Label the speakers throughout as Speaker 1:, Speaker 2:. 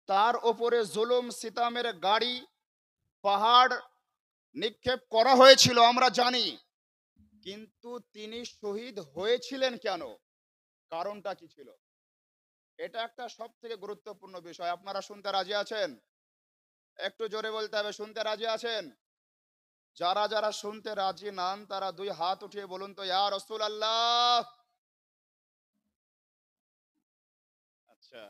Speaker 1: তার ওপরে জুলুম সিতামের গাড়ি পাহাড় নিক্ষেপ করা হয়েছিল আমরা জানি, কিন্তু তিনি শহীদ হয়েছিলেন কেন? কারণটা কি ছিল? এটা একটা সব থেকে গুরুত্বপূর্ণ বিষয়। আপনারা শুনতে রাজি আছেন? একটু জোরে বলতে হবে, শুনতে রাজি আছেন? যারা যারা শুনতে রাজি নান তারা দুই হাত উঠিয়ে বলুন তো, ইয়া রাসূলুল্লাহ। আচ্ছা,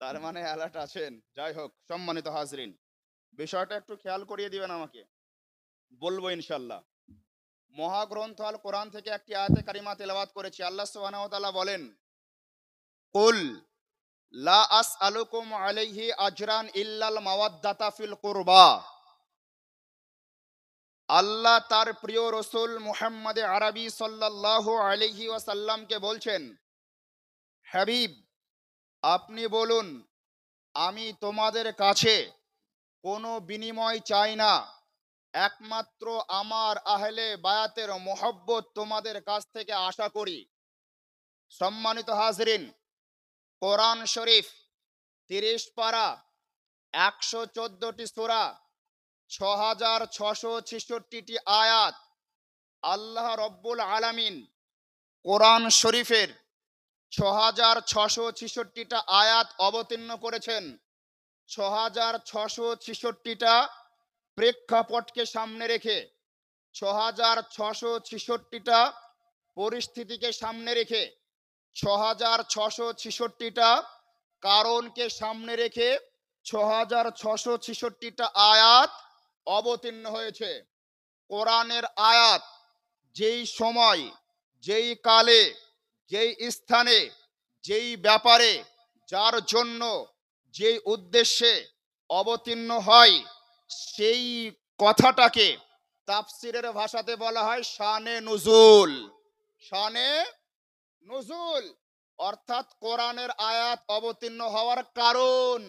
Speaker 1: তার মানে অ্যালার্ট আছেন। যাই হোক, সম্মানিত হাজরিন, বিষয়টা একটু খেয়াল করিয়ে দিবেন আমাকে, বলবো ইনশাল্লাহ। মহাগ্রন্থ আল কোরআন থেকে একটি আয়াতে কারিমা তেলাওয়াত করেছি। আল্লাহ সুবহানাহু ওয়া তাআলা বলেন, কুল লা আসআলুকুম আলাইহি আজরান ইল্লাল মাওয়াদ্দাতা ফিল কুরবা। আল্লাহ তার প্রিয় রসুল মুহাম্মদে আরবি সাল্লাল্লাহু আলাইহি ওয়াসাল্লামকে বলছেন, হাবিব আপনি বলুন, আমি তোমাদের কাছে কোনো বিনিময় চাই না, একমাত্র আমার আহলে বায়াতের মহব্বত তোমাদের কাছ থেকে আশা করি। সম্মানিত হাজরিন, কোরআন শরীফ 30 পারা, 114টি সূরা, 6666টি আয়াত, আল্লাহ রব্বুল আলামিন কোরআন শরীফের 6666টা আয়াত অবতীর্ণ করেছেন। 6666টা প্রেক্ষাপটকে সামনে রেখে, 6666টা পরিস্থিতিকে সামনে রেখে, 6666টা কারণকে সামনে রেখে 6666টা আয়াত অবতীর্ণ হয়েছে। কোরআনের আয়াত যেই সময়, যেই কালে, যেই স্থানে, যেই ব্যাপারে, যার জন্য, যেই উদ্দেশ্যে অবতীর্ণ হয়, সেই কথাটাকে তাফসিরের ভাষাতে বলা হয় শানে নুজুল। শানে নুজুল অর্থাৎ কোরআনের আয়াত অবতীর্ণ হওয়ার কারণ,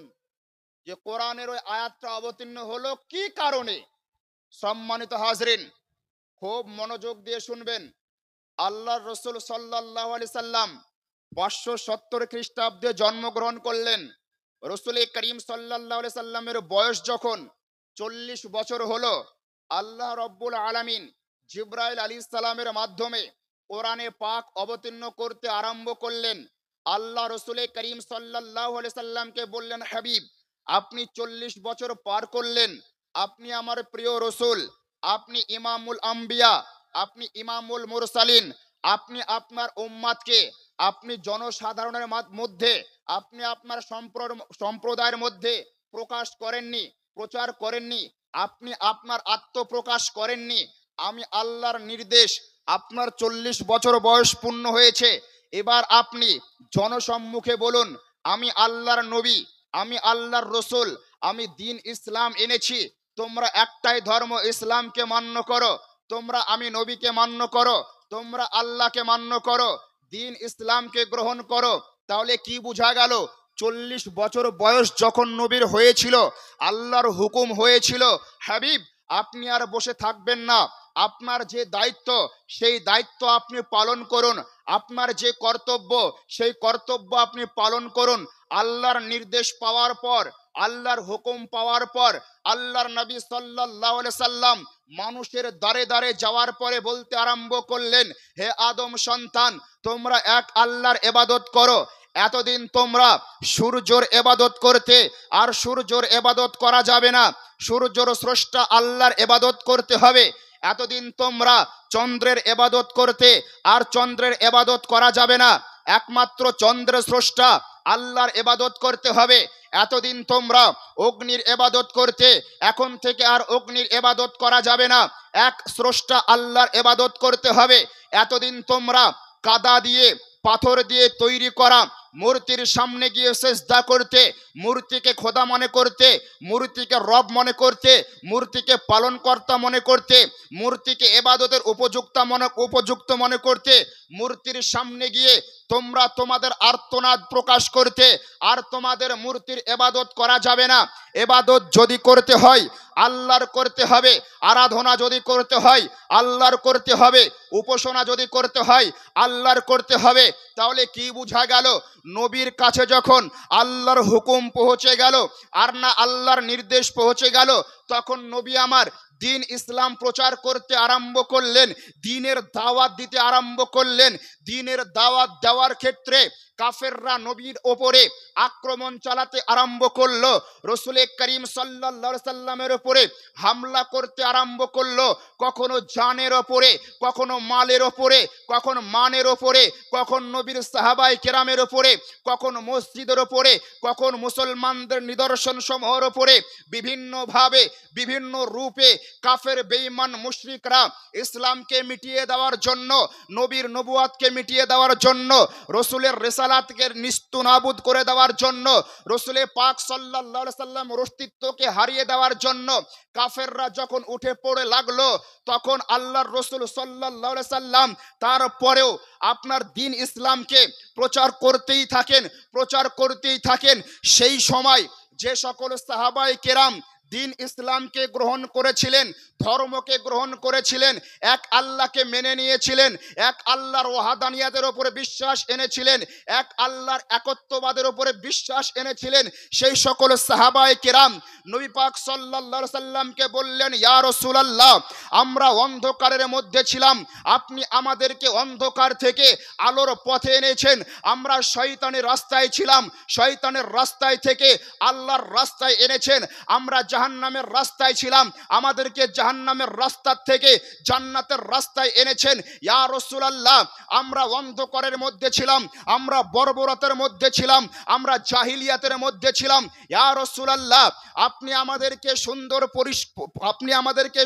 Speaker 1: যে কোরআনের ওই আয়াতটা অবতীর্ণ হলো কি কারণে। সম্মানিত হাজরিন, খুব মনোযোগ দিয়ে শুনবেন। আল্লাহর রসুল সাল্লাল্লাহু আলাইহি সাল্লাম 570 খ্রিস্টাব্দে জন্মগ্রহণ করলেন। রসুল করিম সাল্লাল্লাহু আলাইহি সাল্লামের বয়স যখন 40 বছর হলো, আল্লাহ রব্বুল আলামিন জিবরাইল আলাইহিস সালামের মাধ্যমে কোরআনে পাক অবতীর্ণ করতে আরম্ভ করলেন। আল্লাহ রসুল করিম সাল্লাল্লাহু আলাইহি সাল্লামকে বললেন, হাবিব আপনি 40 বছর পার করলেন, আপনি আমার প্রিয় রসুল, আপনি ইমামুল আম্বিয়া, আপনি ইমামুল মুরসালিন, আপনি আপনার উম্মাতকে, আপনি জনসাধারণের মধ্যে, আপনি আপনার সম্প্রদায়ের মধ্যে প্রকাশ করেননি, প্রচার করেননি, আপনি আপনার আত্মপ্রকাশ করেননি। আমি আল্লাহর নির্দেশ, আপনার 40 বছর বয়স পূর্ণ হয়েছে, এবার আপনি জনসম্মুখে বলুন, আমি আল্লাহর নবী, আমি আল্লাহর রসুল, আমি দিন ইসলাম এনেছি, তোমরা একটাই ধর্ম ইসলামকে মান্য করো, তোমরা আমি নবীকে মান্য করো, তোমরা আল্লাহকে মান্য করো, দিন ইসলামকে গ্রহণ করো। তাহলে কি বোঝা গেল? 40 বছর বয়স যখন নবীর হয়েছিল, আল্লাহর হুকুম হয়েছিল, হাবিব আপনি আর বসে থাকবেন না, আপনার যে দায়িত্ব সেই দায়িত্ব আপনি পালন করুন, আপনার যে কর্তব্য সেই কর্তব্য আপনি পালন করুন। আল্লাহর নির্দেশ পাওয়ার পর, আল্লাহর হুকুম পাওয়ার পর, আল্লাহর নবী সাল্লাল্লাহু আলাইহি সাল্লাম মানুষের দ্বারে দ্বারে যাওয়ার পরে বলতে আরম্ভ করলেন, হে আদম সন্তান, তোমরা এক আল্লাহর ইবাদত করো। এতদিন তোমরা সূর্যের ইবাদত করতে, আর সূর্যের ইবাদত করা যাবে না, সূর্যের স্রষ্টা আল্লাহর ইবাদত করতে হবে। এতদিন তোমরা চন্দ্রের ইবাদত করতে, আর চন্দ্রের ইবাদত করা যাবে না, একমাত্র চন্দ্রের স্রষ্টা আল্লাহর ইবাদত করতে হবে। এতদিন তোমরা অগ্নির ইবাদত করতে, এখন থেকে আর অগ্নির ইবাদত করা যাবে না, এক স্রষ্টা আল্লাহর ইবাদত করতে হবে। এতদিন তোমরা কাদা দিয়ে, পাথর দিয়ে তৈরি করা মূর্তির সামনে গিয়ে সিজদা করতে, মূর্তিকে খোদা মনে করতে, মূর্তিকে রব মনে করতে, মূর্তিকে পালনকর্তা মনে করতে, মূর্তিকে ইবাদতের উপযুক্ত মনে করতে, মূর্তির সামনে গিয়ে তোমরা তোমাদের আর্তনাদ প্রকাশ করতে, আর তোমাদের মূর্তির ইবাদত করা যাবে না। ইবাদত যদি করতে হয় আল্লাহর করতে হবে, আরাধনা যদি করতে হয় আল্লাহর করতে হবে, উপাসনা যদি করতে হয় আল্লাহর করতে হবে। তাহলে কি বোঝা গেল? নবীর কাছে যখন আল্লাহর হুকুম পৌঁছে গেল আর না আল্লাহর নির্দেশ পৌঁছে গেল, তখন নবী আমার দিন ইসলাম প্রচার করতে আরম্ভ করলেন, দ্বীনের দাওয়াত দিতে আরম্ভ করলেন। দ্বীনের দাওয়াত দেওয়ার ক্ষেত্রে কাফেররা নবীর ওপরে আক্রমণ চালাতে আরম্ভ করলো, রাসূল করিম সাল্লাল্লাহু আলাইহি সাল্লামের ওপরে হামলা করতে আরম্ভ করলো। কখনো জানের ওপরে, কখনো মালের ওপরে, কখনো মানের ওপরে, কখন নবীর সাহাবায়ে কেরামের ওপরে, কখন মসজিদের ওপরে, কখন মুসলমানদের নিদর্শন সমূহের ওপরে, বিভিন্নভাবে বিভিন্ন রূপে কাফের বেঈমান মুশরিকরা ইসলামকে মিটিয়ে দেওয়ার জন্য, নবীর নবুয়াতকে মিটিয়ে দেওয়ার জন্য, রাসূলের রিসালাতকে নিস্তুনাবুদ করে দেওয়ার জন্য, রাসূলে পাক সাল্লাল্লাহু আলাইহি সাল্লামের অস্তিত্বকে হারিয়ে দেওয়ার জন্য কাফেররা যখন উঠে পড়ে লাগলো, তখন আল্লাহর রাসূল সাল্লাল্লাহু আলাইহি সাল্লাম তারপরেও আপনার দ্বীন ইসলামকে প্রচার করতেই থাকেন, প্রচার করতেই থাকেন। সেই সময় যে সকল সাহাবায়ে কেরাম দ্বীন ইসলামকে গ্রহণ করেছিলেন, ধর্মকে গ্রহণ করেছিলেন, এক আল্লাহকে মেনে নিয়েছিলেন, এক আল্লাহর ওয়াহাদানিয়াতের উপরে বিশ্বাস এনেছিলেন, এক আল্লাহর একত্ববাদের উপরে বিশ্বাস এনেছিলেন, সেই সকল সাহাবায়ে কেরাম নবী পাক সাল্লাল্লাহু আলাইহি সাল্লামকে বললেন, ইয়া রাসূলুল্লাহ, আমরা অন্ধকারের মধ্যে ছিলাম, আপনি আমাদেরকে অন্ধকার থেকে আলোর পথে এনেছেন। আমরা শয়তানের রাস্তায় ছিলাম, শয়তানের রাস্তায় থেকে আল্লাহর রাস্তায় এনেছেন। আমরা জাহান্নামের রাস্তায় ছিলাম, আমাদেরকে জাহান্নামের রাস্তা থেকে জান্নাতের রাস্তায় এনেছেন। ইয়া রাসূলুল্লাহ, আমরা অন্ধকারের মধ্যে ছিলাম, আমরা বর্বরতার মধ্যে ছিলাম, আমরা জাহিলিয়াতের মধ্যে ছিলাম। ইয়া রাসূলুল্লাহ, আপনি আমাদেরকে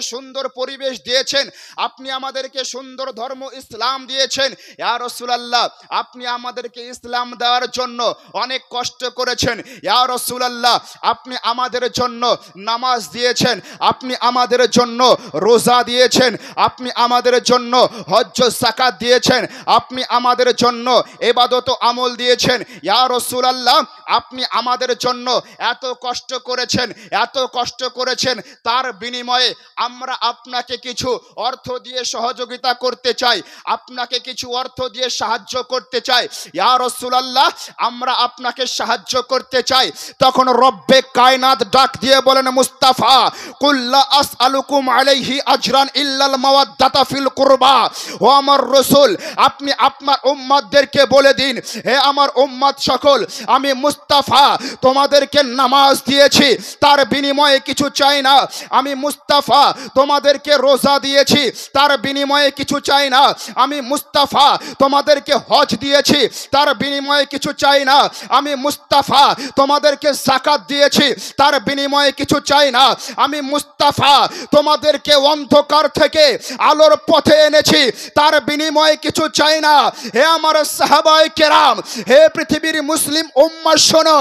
Speaker 1: সুন্দর পরিবেশ দিয়েছেন, আপনি আমাদেরকে সুন্দর ধর্ম ইসলাম দিয়েছেন। ইয়া রাসূলুল্লাহ, আপনি আমাদেরকে ইসলাম দেওয়ার জন্য অনেক কষ্ট করেছেন। ইয়া রাসূলুল্লাহ, আপনি আমাদের জন্য নামাজ দিয়েছেন, আপনি আমাদের জন্য রোজা দিয়েছেন, আপনি আমাদের জন্য হজ্জ যাকাত দিয়েছেন, আপনি আমাদের জন্য ইবাদত আমল দিয়েছেন। ইয়া রাসূলুল্লাহ, আপনি আমাদের জন্য এত কষ্ট করেছেন, এত কষ্ট করেছেন, তার বিনিময়ে আমরা আপনাকে কিছু অর্থ দিয়ে সহযোগিতা করতে চাই, আপনাকে কিছু অর্থ দিয়ে সাহায্য করতে চাই। ইয়া রাসূলুল্লাহ, আমরা আপনাকে সাহায্য করতে চাই। তখন রব্বে কায়নাত ডাক দিয়ে বলেন, মুস্তাফা, কুল্লা আসআলুকুম আলাইহি আজরান ইল্লাল মাওয়াদ্দাতা ফিল কুরবা। ও আমার রাসূল, আপনি আপনার উম্মতদেরকে বলে দিন, হে আমার উম্মত সকল, আমি মুস্তাফা তোমাদেরকে নামাজ দিয়েছি, তার বিনিময়ে কিছু চাই না। আমি মুস্তাফা তোমাদেরকে রোজা দিয়েছি, তার বিনিময়ে কিছু চাই না। আমি মুস্তাফা তোমাদেরকে হজ দিয়েছি, তার বিনিময়ে কিছু চাই না। আমি মুস্তাফা তোমাদেরকে যাকাত দিয়েছি, তার বিনিময়ে কিছু চাই না। আমি মুস্তাফা তোমাদেরকে অন্ধকার থেকে আলোর পথে এনেছি, তার বিনিময়ে কিছু চাই না। হে আমার সাহাবায়ে কেরাম, হে পৃথিবীর মুসলিম উম্মাহ শোনো,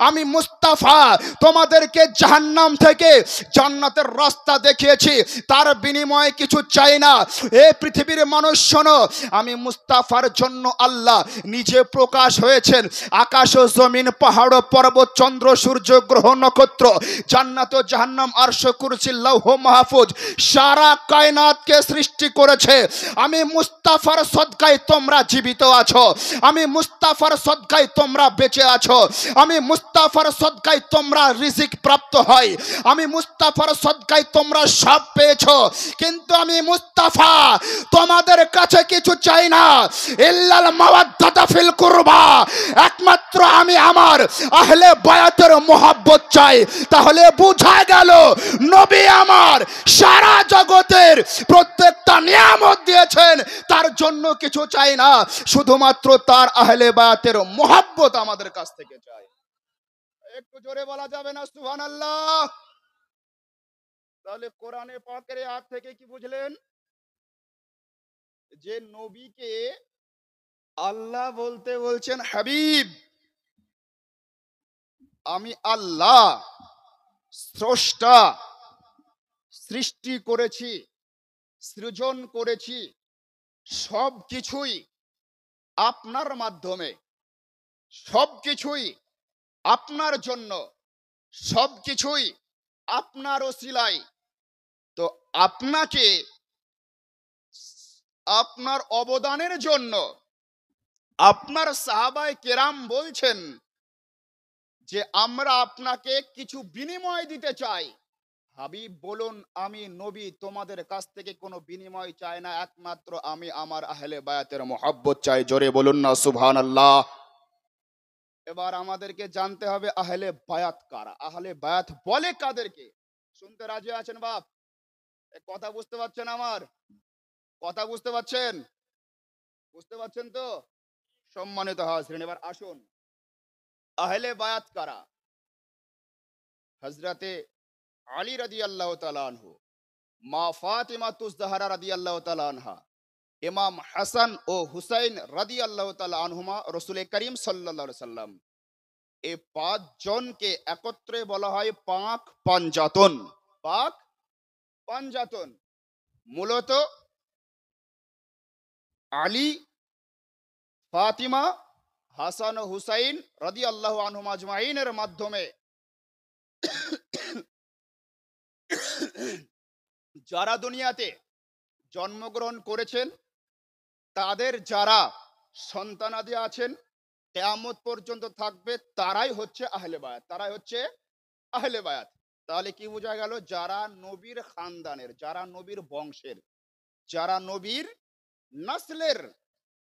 Speaker 1: আমি মুস্তাফা তোমাদেরকে জাহান্নাম থেকে জান্নাতের রাস্তা দেখিয়েছি, তার বিনিময়ে কিছু চাই না। হে পৃথিবীর মানুষ শোনো, আমি মুস্তাফার জন্য আল্লাহ নিজে প্রকাশ হয়েছেন। আকাশ ও জমিন, পাহাড় ও পর্বত, চন্দ্র সূর্য গ্রহ নক্ষত্র, জান্নাত ও জাহান্নাম, আরশ কুরসি লৌহ মাহফুজ, সারা কায়নাতকে সৃষ্টি করেছে। আমি মুস্তাফার সদকায় তোমরা জীবিত আছো, আমি মুস্তাফার সদকায় তোমরা বেঁচে আছো, আমি মুস্তাফার সদকায় তোমরা রিজিক প্রাপ্ত হয়, আমি মুস্তাফার সদকায় তোমরা সব পেয়েছো। কিন্তু আমি মুস্তাফা তোমাদের কাছে কিছু চাই না, ইল্লাল মাওয়াদ্দাতা ফিল কুরবা। একমাত্র আমি আমার আহলে বায়াতের মোহাব্বত চাই। তাহলে বোঝা গেল, নবী আমার সারা জগতের প্রত্যেকটা নিয়ামত দিয়েছেন, তার জন্য কিছু চাই না, শুধুমাত্র তার আহলে বায়াতের মোহাব্বত আমাদের কাছ থেকে চাই। একটু জোরে বলা যাবে না সুবহানাল্লাহ? তাহলে কোরআনে পাকের আয়াত থেকে কি বুঝলেন? যে নবীকে আল্লাহ বলতে বলছেন হাবিব, আমি আল্লাহ স্রষ্টা, সৃষ্টি করেছি, সৃজন করেছি, সব কিছুই আপনার মাধ্যমে, সবকিছুই আপনার জন্য, সবকিছুই আপনার ওসিলায়। তো আপনাকে আপনার অবদানের জন্য আপনার সাহাবায়ে কেরাম বলছেন যে আমরা আপনাকে কিছু বিনিময় দিতে চাই। হাবিব বলুন, আমি নবী তোমাদের কাছ থেকে কোনো বিনিময় চাই না, একমাত্র আমি আমার আহলে বায়াতের মহব্বত চাই। জোরে বলুন না সুবহানাল্লাহ। এবার আমাদেরকে জানতে হবে আহলে বায়াত কারা, আহলে বায়াত বলে কাদেরকে। শুনতে রাজি আছেন বাপ? কথা বুঝতে পারছেন? আমার কথা বুঝতে পারছেন? বুঝতে পারছেন তো? সম্মানিত হাজরিন, এবার আসুন আহলে বায়াত কারা। হযরতে আলী রাদিয়াল্লাহু তাআলা আনহু, মা ফাতিমাতুজ জাহরা রাদিয়াল্লাহু তাআলা আনহা, ইমাম হাসান ও হুসাইন রাদিয়াল্লাহু তাআলা আনহুমা, রাসূল করিম সাল্লাল্লাহু আলাইহি সাল্লাম, এই পাঁচ জনকে একত্রে বলা হয় পাক পাঞ্জাতন। পাক পাঞ্জাতন মূলত আলী, ফাতিমা, হাসান ও হুসাইন রাদিয়াল্লাহু আনহুম আজমাইনের মাধ্যমে যারা দুনিয়াতে জন্মগ্রহণ করেছেন, তাদের যারা সন্তানাদি আছেন, কিয়ামত পর্যন্ত থাকবে, তারাই হচ্ছে আহলে বায়াত, তারাই হচ্ছে আহলে বায়াত। তাহলে কি বোঝা গেল? যারা নবীর খানদানের, যারা নবীর বংশের, যারা নবীর নাসলের,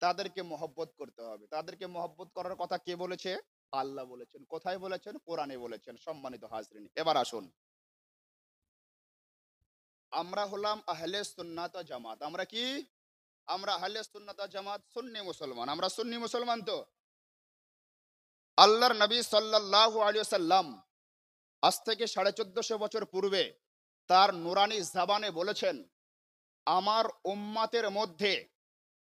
Speaker 1: তাদেরকে মহব্বত করতে হবে। তাদেরকে মহব্বত করার কথা কে বলেছে? আল্লাহ বলেছেন। কোথায় বলেছেন? কোরআনে বলেছেন। সম্মানিত হাজরিন, এবার আসুন, আমরা হলাম আহলে সুন্নাত ওয়াল জামাত। আমরা কি? আমরা আহলে সুন্নাত ওয়াল জামাত, সুন্নি মুসলমান। আমরা সুন্নি মুসলমান। তো আল্লাহর নবী সাল্লাল্লাহু আলাইহি ওয়াসাল্লাম আজ থেকে 1450 বছর পূর্বে তার নুরানি জাবানে বলেছেন, আমার উম্মাতের মধ্যে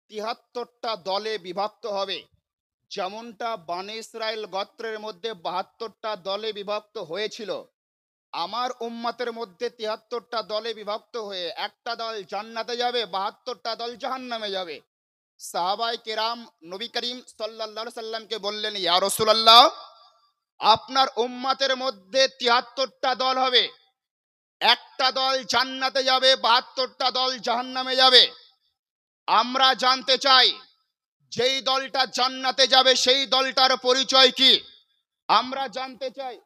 Speaker 1: ৭৩টা দলে বিভক্ত হবে। যেমনটা বনি ইসরাইল গোত্রের মধ্যে ৭২টা দলে বিভক্ত হয়েছিল, আমার উম্মতের মধ্যে ৭৩টা দলে বিভক্ত হয়ে একটা দল জান্নাতে যাবে, ৭২টা দল জাহান্নামে যাবে। সাহাবায়ে কেরাম নবী করিম সাল্লাল্লাহু আলাইহি সাল্লামকে বললেন, ইয়া রাসূলুল্লাহ, আপনার উম্মতের মধ্যে ৭৩টা দল হবে, একটা দল জান্নাতে যাবে, ৭২টা দল জাহান্নামে যাবে। আমরা জানতে চাই, যেই দলটা জান্নাতে যাবে সেই দলটার পরিচয় কি? আমরা জানতে চাই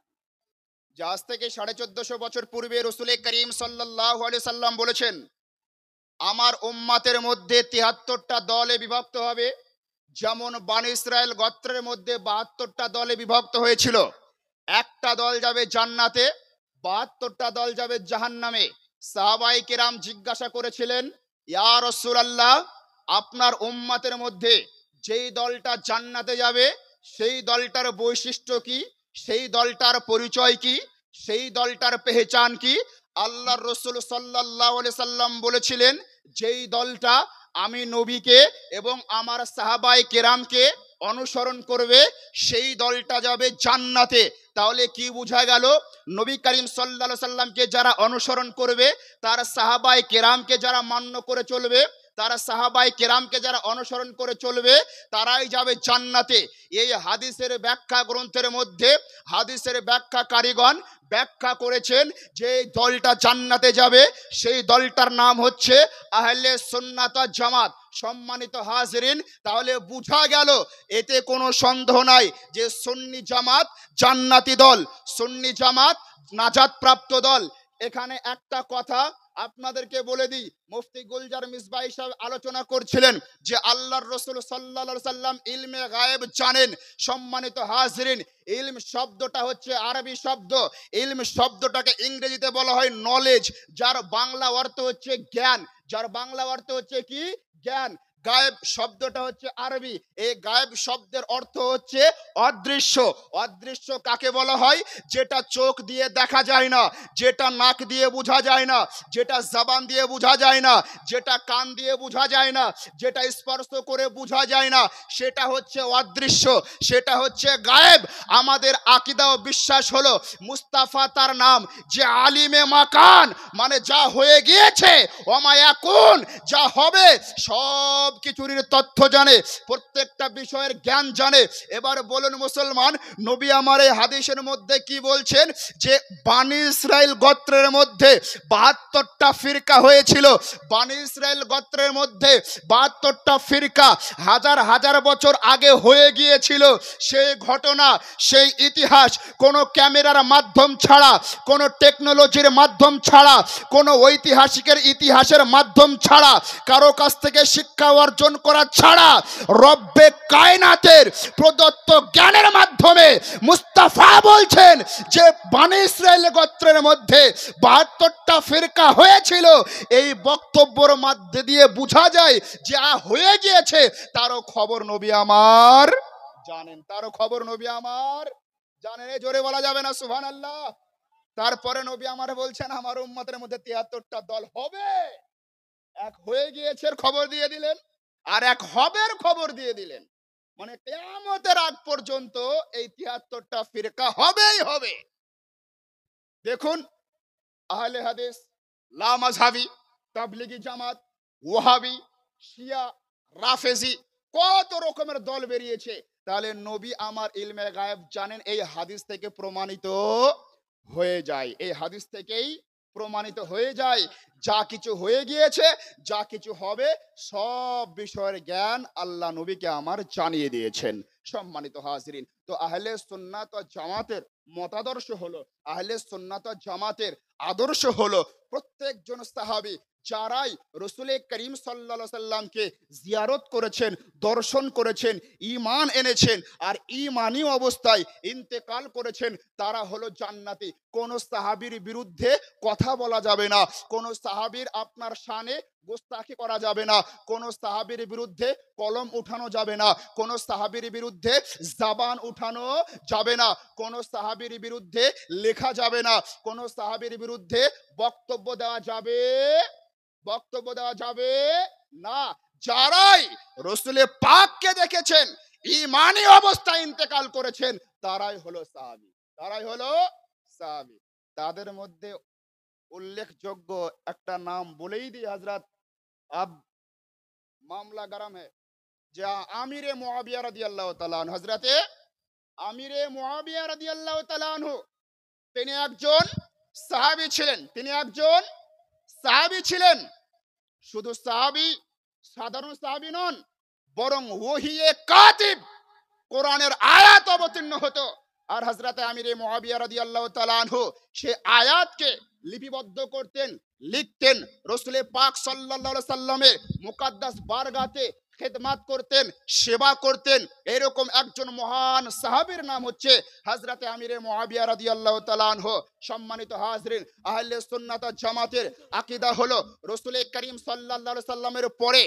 Speaker 1: যে আজ থেকে 1450 বছর পূর্বে রাসূল করিম সাল্লাল্লাহু আলাইহি সাল্লাম বলেছেন, আমার উম্মতের মধ্যে ৭৩টা দলে বিভক্ত হবে। যেমন বনি ইসরাইল গোত্রের মধ্যে ৭২টা দলে বিভক্ত হয়েছিল, একটা দল যাবে জান্নাতে, ৭২টা দল যাবে জাহান্নামে। সাহাবায়ে কেরাম জিজ্ঞাসা করেছিলেন, ইয়া রাসূলুল্লাহ, আপনার উম্মতের মধ্যে যেই দলটা জান্নাতে যাবে সেই দলটার বৈশিষ্ট্য কি, সেই দলটার পরিচয় কি, সেই দলটার পেহচান কি? আল্লাহর রাসূল সাল্লাল্লাহু আলাইহি সাল্লাম বলেছিলেন, যেই দলটা আমি নবীকে এবং আমার সাহাবায়ে কেরামকে অনুসরণ করবে সেই দলটা যাবে জান্নাতে। তাহলে কি বোঝা গেল? নবী করিম সাল্লাল্লাহু আলাইহি সাল্লামকে যারা অনুসরণ করবে, তার সাহাবায়ে কেরামকে যারা মান্য করে চলবে, তারা সাহাবায়ে কেরামকে যারা অনুসরণ করে চলবে, তারাই যাবে জান্নাতে। এই হাদিসের ব্যাখ্যা গ্রন্থের মধ্যে হাদিসের ব্যাখ্যাকারীগণ ব্যাখ্যা করেছেন যে দলটা জান্নাতে যাবে সেই দলটার নাম হচ্ছে আহলে সুন্নাত ওয়াল জামাত। সম্মানিত হাজরিন, তাহলে বোঝা গেল, এতে কোনো সন্দেহ নাই যে সুন্নি জামাত জান্নাতি দল, সুন্নি জামাত নাজাত প্রাপ্ত দল। এখানে একটা কথা আপনাদেরকে বলে দিই, মুফতি গুলজার মিসবাহ সাহেব আলোচনা করছিলেন যে আল্লাহর রাসূল সাল্লাল্লাহু আলাইহি সাল্লাম ইলমে গায়েব জানেন। সম্মানিত হাজরিন, ইলম শব্দটা হচ্ছে আরবি শব্দ। ইলম শব্দটাকে ইংরেজিতে বলা হয় নলেজ, যার বাংলা অর্থ হচ্ছে জ্ঞান, যার বাংলা অর্থ হচ্ছে কি? জ্ঞান। গায়েব শব্দটা হচ্ছে আরবি, এই গায়েব শব্দের অর্থ হচ্ছে অদৃশ্য। অদৃশ্য কাকে বলা হয়? যেটা চোখ দিয়ে দেখা যায় না, যেটা নাক দিয়ে বোঝা যায় না, যেটা জবান দিয়ে বোঝা যায় না, যেটা কান দিয়ে বোঝা যায় না, যেটা স্পর্শ করে বোঝা যায় না, সেটা হচ্ছে অদৃশ্য, সেটা হচ্ছে গায়েব। আমাদের আকীদা ও বিশ্বাস হলো মুস্তাফা তার নাম, যে আলিমে মাকান, মানে যা হয়ে গিয়েছে, ওমা ইয়াকুন, যা হবে সব কিছুর তথ্য জানে, প্রত্যেকটা বিষয়ের জ্ঞান জানে। এবার বলুন মুসলমান, নবী আমার এই হাদিসের মধ্যে কি বলছেন? যে বানি ইসরাইল গোত্রের মধ্যে 72টা ফিরকা হয়েছিল। বানি ইসরাইল গোত্রের মধ্যে 72টা ফিরকা হাজার হাজার বছর আগে হয়ে গিয়েছিল। সেই ঘটনা, সেই ইতিহাস কোনো ক্যামেরার মাধ্যম ছাড়া, কোনো টেকনোলজির মাধ্যম ছাড়া, কোনো ঐতিহাসিকের ইতিহাসের মাধ্যম ছাড়া, কারো কাছ থেকে শিক্ষা অর্জন করা ছাড়া, রব্বে কায়নাতের প্রদত্ত জ্ঞানের মাধ্যমে মুস্তাফা বলছেন যে বানি ইসরাইল গোত্রের মধ্যে 72টা ফিরকা হয়েছিল। এই বক্তব্যের মধ্যে দিয়ে বোঝা যায় যে হয়ে গিয়েছে, তারও খবর নবী আমার জানেন, তারও খবর নবী আমার জানেন। এই জোরে বলা যাবে না সুবহানাল্লাহ? তারপরে নবী আমার বলছেন আমার উম্মতের মধ্যে 73টা দল হবে। এক হয়ে গিয়েছে খবর দিয়ে দিলেন, আর এক হবের খবর দিয়ে দিলেন। মানে কিয়ামতের আগ পর্যন্ত এই 73টা ফিরকা হবেই হবে। দেখুন, আহলে হাদিস, লা মাযহাবি, তাবলিগি জামাত, ওয়াহাবি, শিয়া, রাফেজি, কত রকমের দল বেরিয়েছে। তাহলে নবী আমার ইলমে গায়েব জানেন, এই হাদিস থেকে প্রমাণিত হয়ে যায়, এই হাদিস থেকেই প্রমাণিত হয়ে যায়। যা কিছু হয়ে গিয়েছে, যা কিছু হবে, সব বিষয়ের জ্ঞান আল্লাহ নবীকে আমার জানিয়ে দিয়েছেন। সম্মানিত হাজরিন, তো আহলে সুন্নাত ওয়াল জামাতের মতাদর্শ হলো, আহলে সুন্নাত ওয়াল জামাতের আদর্শ হলো প্রত্যেকজন সাহাবী যারাই রসুলে করিম সাল্লাল্লাহু আলাইহি সাল্লামকে জিয়ারত করেছেন, দর্শন করেছেন, ঈমান এনেছেন, আর ঈমানি অবস্থায় ইন্তেকাল করেছেন, তারা হলো জান্নাতি। কোন সাহাবীর বিরুদ্ধে কথা বলা যাবে না, কোন সাহাবীর আপনার শানে গোস্তাখি করা যাবে না, কোন সাহাবীর বিরুদ্ধে কলম উঠানো যাবে না, কোন সাহাবীর বিরুদ্ধে জবান উঠানো যাবে না, কোন সাহাবীর বিরুদ্ধে লেখা যাবে না, কোন সাহাবীর বিরুদ্ধে বক্তব্য দেওয়া যাবে না। যারাই রসুলের পাককে দেখেছেন, ঈমানি অবস্থায় ইন্তেকাল করেছেন, তারাই হলো সাহাবী, তারাই হলো সাহাবী। তাদের মধ্যে উল্লেখযোগ্য একটা নাম বলেই দিই, হযরত अब मामला गरम है, যা আমিরে মুআবিয়া রাদিয়াল্লাহু তাআলা আনহু, হযরতে আমিরে মুআবিয়া রাদিয়াল্লাহু তাআলা আনহু, তিনি একজন সাহাবী ছিলেন, তিনি একজন সাহাবী ছিলেন। শুধু সাহাবী, সাধারণ সাহাবী নন, বরং ওহিয়ে কাতিব, কোরআনের আয়াত অবতীর্ণ হতো, আর হযরতে আমিরে মুআবিয়া রাদিয়াল্লাহু তাআলা আনহু সে আয়াতকে লিপিবদ্ধ করতেন, লিখতেন, রসুল পাক সাল্লাল্লাহু আলাইহি সাল্লামের মুকাদ্দাস বারগাতে খেদমত করতেন, সেবা করতেন। এরকম একজন মহান সাহাবীর নাম হচ্ছে হযরতে আমিরে মুআবিয়া রাদিয়াল্লাহু তাআলা আনহু। সম্মানিত হাজরিন, আহলে সুন্নাত ওয়াল জামাতের আকীদা হলো রসুল করিম সাল্লাল্লাহু আলাইহি সাল্লামের পরে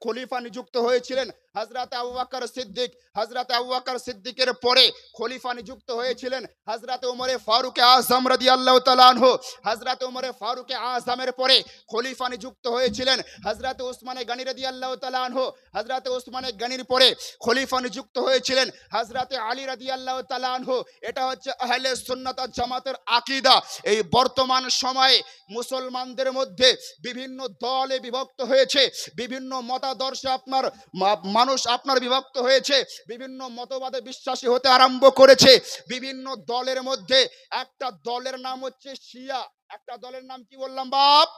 Speaker 1: খলিফা নিযুক্ত হয়েছিলেন হযরতে আবু বকর সিদ্দিক, হযরতে আবু বকর সিদ্দিকের পরে খলিফা নিযুক্ত হয়েছিলেন হযরতে ওমর ফারুক আযম রাদিয়াল্লাহু তাআলা আনহু, হযরতে ওমর ফারুক আযমের পরে খলিফা নিযুক্ত হয়েছিলেন হযরতে উসমান গনি রাদিয়াল্লাহু তাআলা আনহু, হযরতে উসমান গনির পরে খলিফা নিযুক্ত হয়েছিলেন হযরতে আলী রাদিয়াল্লাহু তাআলা আনহু। এটা হচ্ছে আহলে সুন্নাত ওয়াল জামাতের আকীদা। এই বর্তমান সময়ে মুসলমানদের মধ্যে বিভিন্ন দলে বিভক্ত হয়েছে, বিভিন্ন মতাদর্শে মানুষ আপনার বিভক্ত হয়েছে, বিভিন্ন মতবাদে বিশ্বাসী হতে আরম্ভ করেছে। বিভিন্ন দলের মধ্যে একটা দলের নাম হচ্ছে শিয়া। একটা দলের নাম কি বললাম বাপ?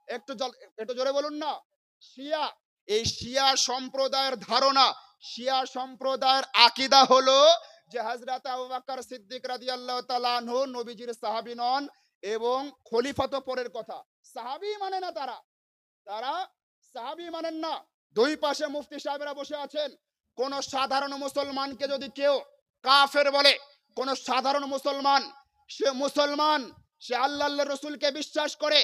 Speaker 1: একটু জোরে বলুন না। শিয়া। এই শিয়া সম্প্রদায়ের ধারণা, শিয়া সম্প্রদায়ের আকীদা হলো যে হযরত আবু বকর সিদ্দিক রাদিয়াল্লাহু তাআলা আনহু নবীজির সাহাবী নন, এবং খলিফা তো পরের কথা, সাহাবী মানে না তারা, তারা সাহাবী মানেন না। দুই পাশে মুফতি সাহেবরা বসে আছেন। কোন সাধারণ মুসলমানকে যদি কেউ কাফের বলে, কোন সাধারণ মুসলমান, সে আল্লাহর রাসূলকে বিশ্বাস করে,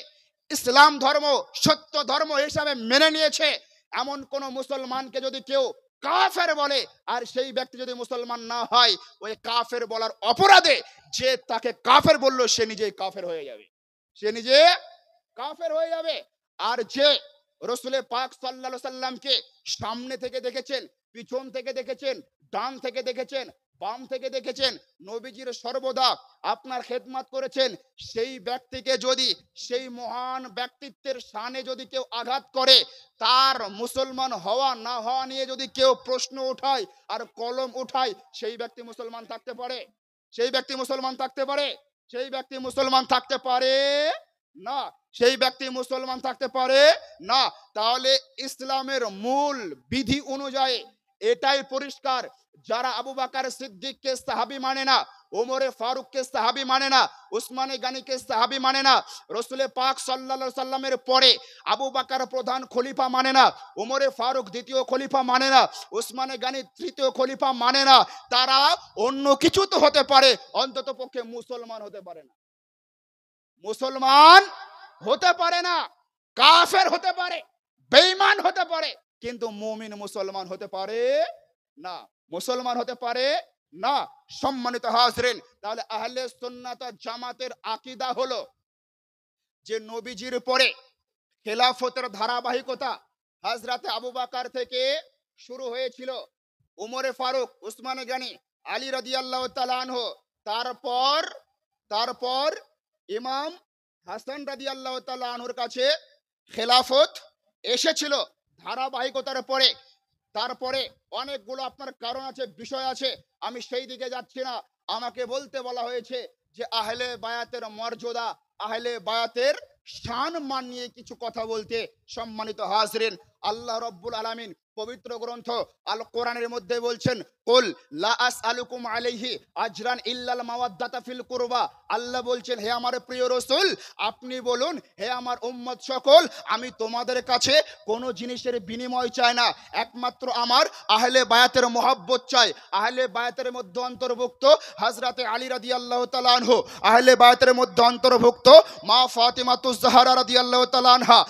Speaker 1: ইসলাম ধর্ম সত্য ধর্ম হিসাবে মেনে নিয়েছে, এমন কোন মুসলমানকে যদি কেউ কাফের বলে, আর সেই ব্যক্তি যদি মুসলমান না হয়, ওই কাফের বলার অপরাধে যে তাকে কাফের বলল, সে নিজেই কাফের হয়ে যাবে, সে নিজে কাফের হয়ে যাবে। আর যে রসুল পাক সাল্লাল্লাহু আলাইহি সাল্লামকে সামনে থেকে দেখেছেন, পিছন থেকে দেখেছেন, ডান থেকে দেখেছেন, বাম থেকে দেখেছেন, নবীজির সর্বদা আপনার খেদমত করেছেন, সেই ব্যক্তিকে যদি সেই মহান ব্যক্তিত্বের শানে যদি কেউ আঘাত করে, তার মুসলমান হওয়া না হওয়া নিয়ে যদি কেউ প্রশ্ন উঠায় আর কলম উঠায়, সেই ব্যক্তি মুসলমান থাকতে পারে? সেই ব্যক্তি মুসলমান থাকতে পারে? সেই ব্যক্তি মুসলমান থাকতে পারে না। সেই ব্যক্তি মুসলমান থাকতে পারে না। তাহলে ইসলামের মূল বিধি অনুযায়ী এটাই পরিষ্কার, যারা আবু বকর সিদ্দিককে সাহাবী মানে না, ওমরে ফারুককে সাহাবী মানে না, উসমানে গানিকে সাহাবী মানে না, রসুল পাক সাল্লাল্লাহু আলাইহি সাল্লামের পরে আবু বকর প্রধান খলিফা মানে না, ওমরে ফারুক দ্বিতীয় খলিফা মানে না, উসমানে গানি তৃতীয় খলিফা মানে না, তারা অন্য কিছু তো হতে পারে, অন্তত পক্ষে মুসলমান হতে পারে না। মুসলমান হতে পারে না, কাফের হতে পারে, বেঈমান হতে পারে, কিন্তু মুমিন মুসলমান হতে পারে না। মুসলমান হতে পারে না। সম্মানিত হাজরিন, তাহলে আহলে সুন্নাত ওয়াল জামাতের আকীদা হলো যে নবীজির পরে খেলাফতের ধারাবাহিকতা হযরতে আবু বকর থেকে শুরু হয়েছিল, উমরে ফারুক, উসমানে গনি, আলী রাদিয়াল্লাহু তাআলা আনহু, তারপর ইমাম হাসান রাদিয়াল্লাহু তাআলা আনহুর কাছে খেলাফত এসেছিল ধারাবাহিকতার পরে। তারপরে অনেকগুলো আপনার কারণ আছে, বিষয় আছে, আমি সেই দিকে যাচ্ছি না। আমাকে বলতে বলা হয়েছে যে আহলে বায়াতের মর্যাদা, আহলে বায়াতের শান মান নিয়ে কিছু কথা বলতে। সম্মানিত হাজরিন, আল্লাহ রাব্বুল আলামিন পবিত্র গ্রন্থ আল কোরআনের মধ্যে বলছেন, কুল লা আসআলুকুম আলাইহি আজরান ইল্লাল মাওয়াদ্দাতা ফিল কুরবা। আল্লাহ বলছেন, হে আমার প্রিয় রাসূল, আপনি বলুন, হে আমার উম্মত সকল, আমি তোমাদের কাছে কোনো জিনিসের বিনিময় চাই না, একমাত্র আমার আহলে বায়াতের মহব্বত চাই। আহলে বায়াতের মধ্যে অন্তর্ভুক্ত হযরতে আলী রাদিয়াল্লাহু তাআলা আনহু, আহলে বায়াতের মধ্যে অন্তর্ভুক্ত মা ফাতিমাতুজ জাহরা রাদিয়াল্লাহু তাআলা আনহা,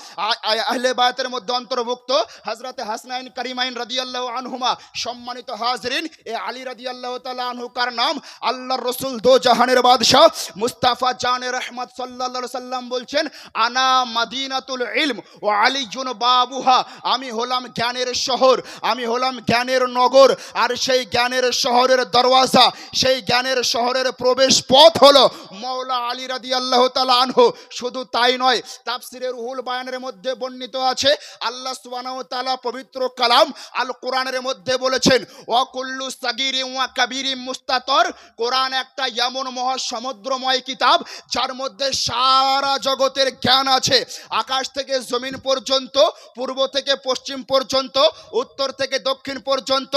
Speaker 1: আহলে বায়াতের মধ্যে অন্তর্ভুক্ত হযরতে হাসনাইন কারিমাইন রাদিয়াল্লাহু আনহুমা। সম্মানিত হাজরিন, এ আলী রাদিয়াল্লাহু তাআলা আনহু কার নাম? আল্লাহর রাসূল দো জাহানের বাদশা মুস্তাফা জানে রহমত সাল্লাল্লাহু আলাইহি সাল্লাম বলছেন, আনা মাদিনাতুল ইলম ওয়া আলীজুন বাবুহা। আমি হলাম জ্ঞানের শহর, আমি হলাম জ্ঞানের নগর, আর সেই জ্ঞানের শহরের দরওয়াজা, সেই জ্ঞানের শহরের প্রবেশ পথ হলো মাওলা আলী রাদিয়াল্লাহু তাআলা আনহু। শুধু তাই নয়, তাফসিরে রুহুল বায়ানের মধ্যে বর্ণিত আছে, আল্লাহ সুবহানাহু ওয়া তাআলা পবিত্র কালাম আল কোরআনের মধ্যে বলেছেন, ওয়া কুল্লু সাগীরিন ওয়া কাবীরিন মুস্তাতর। কোরআন একটা এমন মহাসমুদ্রময় কিতাব যার মধ্যে সারা জগতের জ্ঞান আছে। আকাশ থেকে জমিন পর্যন্ত, পূর্ব থেকে পশ্চিম পর্যন্ত, উত্তর থেকে দক্ষিণ পর্যন্ত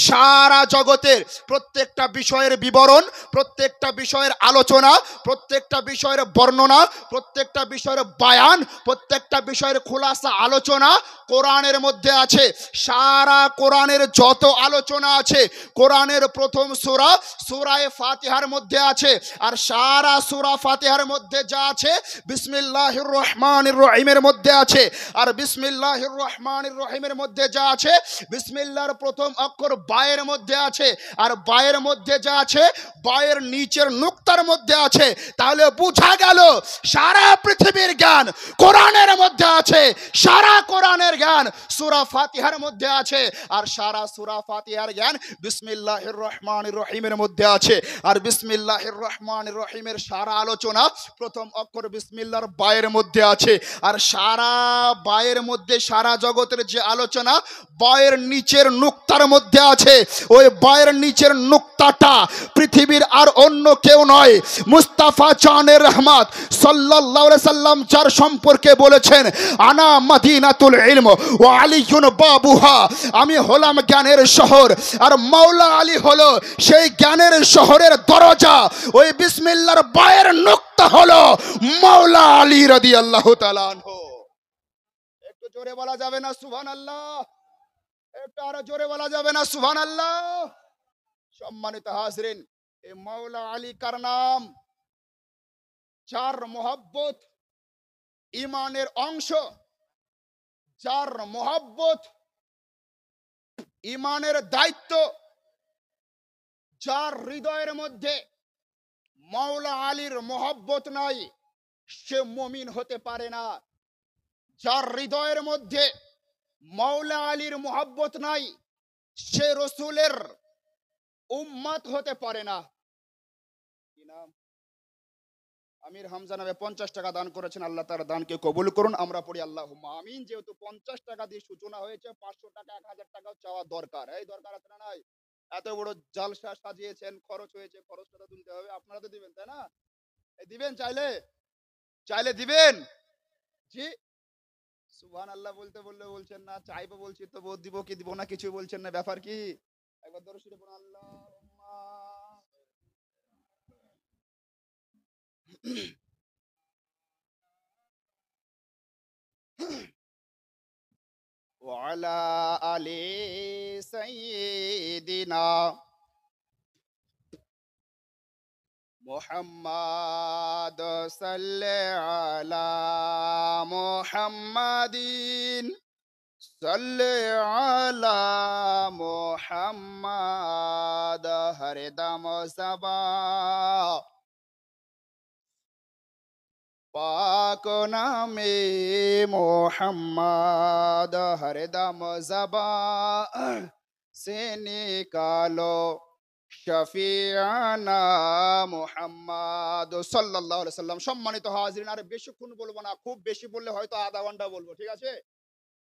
Speaker 1: সারা জগতের প্রত্যেকটা বিষয়ের বিবরণ, প্রত্যেকটা বিষয়ের আলোচনা, প্রত্যেকটা বিষয়ের বর্ণনা, প্রত্যেকটা বিষয়ের বায়ান, প্রত্যেকটা বিষয়ের খুলাসা আলোচনা কোরআনের মধ্যে আছে। সারা কোরআনের যত আলোচনা আছে, কোরআনের প্রথম সূরা সূরা ফাতিহার মধ্যে আছে। আর সারা সূরা ফাতিহার মধ্যে যা আছে বিসমিল্লাহির রহমানির রহিমের মধ্যে আছে। আর বিসমিল্লাহির রহমানির রহিমের মধ্যে যা আছে, বিসমিল্লাহর প্রথম অক্ষর বায়ের মধ্যে আছে। আর বায়ের মধ্যে যা আছে, বায়ের নিচের নুক্তার মধ্যে আছে। তাহলে বোঝা গেল সারা পৃথিবীর জ্ঞান কোরআনের মধ্যে আছে। সারা কোরআনের জ্ঞান সূরা ফাতিহার মধ্যে আছে। আর সারা সূরা ফাতিহার জ্ঞান বিসমিল্লাহির রহমানির রহিমের মধ্যে আছে। আর বিসমিল্লাহির রহমানির রহিমের সারা আলোচনা প্রথম অক্ষর বিসমিল্লাহর বায়ের মধ্যে আছে। আর সারা বায়ের মধ্যে সারা জগতের যে আলোচনা বায়ের নিচের নুক্তার মধ্যে আছে। ওই বায়ের নিচের নুক্তাটা পৃথিবীর আর অন্য কেউ নয়, মুস্তাফা জানের রহমত সাল্লাল্লাহু আলাইহি সাল্লাম যার সম্পর্কে বলেছেন, আনা মাদিনাতুল ইলম ওয়া আলীজুন বাবুহা। আমি হলাম জ্ঞানের শহর, আর মাওলা আলী হলো সেই জ্ঞানের শহরের দরজা। ওই বিসমিল্লাহর বায়ের নুক্তা হলো মাওলা আলী রাদিয়াল্লাহু তাআলা আনহু। একটু জোরে বলা যাবে না সুবহানাল্লাহ? একটু আরো জোরে বলা যাবে না সুবহানাল্লাহ? সম্মানিত হাজরিন, এই মাওলা আলী কার নাম? যার মোহাব্বত ইমানের অংশ, যার মোহাব্বত ইমানের দায়িত্ব, যার হৃদয়ের মধ্যে মাওলা আলীর মোহাব্বত নাই, সে মুমিন হতে পারে না। যার হৃদয়ের মধ্যে মাওলা আলীর মোহাব্বত নাই, সে রসুলের উম্মত হতে পারে না। কি নাম? আমির হামজা নামে 50 টাকা দান করেছেন। আল্লাহ তার দানকে কবুল করুন। আমরা পড়ি আল্লাহুম্মা আমিন। যেহেতু 50 টাকা দিয়ে সূচনা হয়েছে, 500 টাকা 1000 টাকাও চাওয়া দরকার। এই দরকার আছে না নাই? এত বড় জালসা সাজিয়েছেন, খরচ হয়েছে, খরচটা তো তুলতে হবে। আপনারা তো দিবেন, তাই না? এই দিবেন চাইলে? চাইলে দিবেন? জি। সুবহানাল্লাহ বলতে বললে বলছেন না, চাইবো বলছি তো দিব কি দিব না কিছু বলছেন না, ব্যাপার কি? একবার দরুদ শরীফ পড়ুন। আল্লাহুম্মা ওয়া আলা আলি সাইয়্যিদিনা মুহাম্মাদ সাল্লি আলা মুহাম্মাদিন সাল্লি আলা মুহাম্মাদ হরদম সবা পাক নামে মোহাম্মদ হরদম জবা সে নিকালো শফিয়ানা মুহাম্মদ সাল্লাল্লাহু আলাইহি সাল্লাম। সম্মানিত হাজিরিন, আর বেশিক্ষণ বলবো না, খুব বেশি বললে হয়তো আধা ঘন্টা বলবো, ঠিক আছে?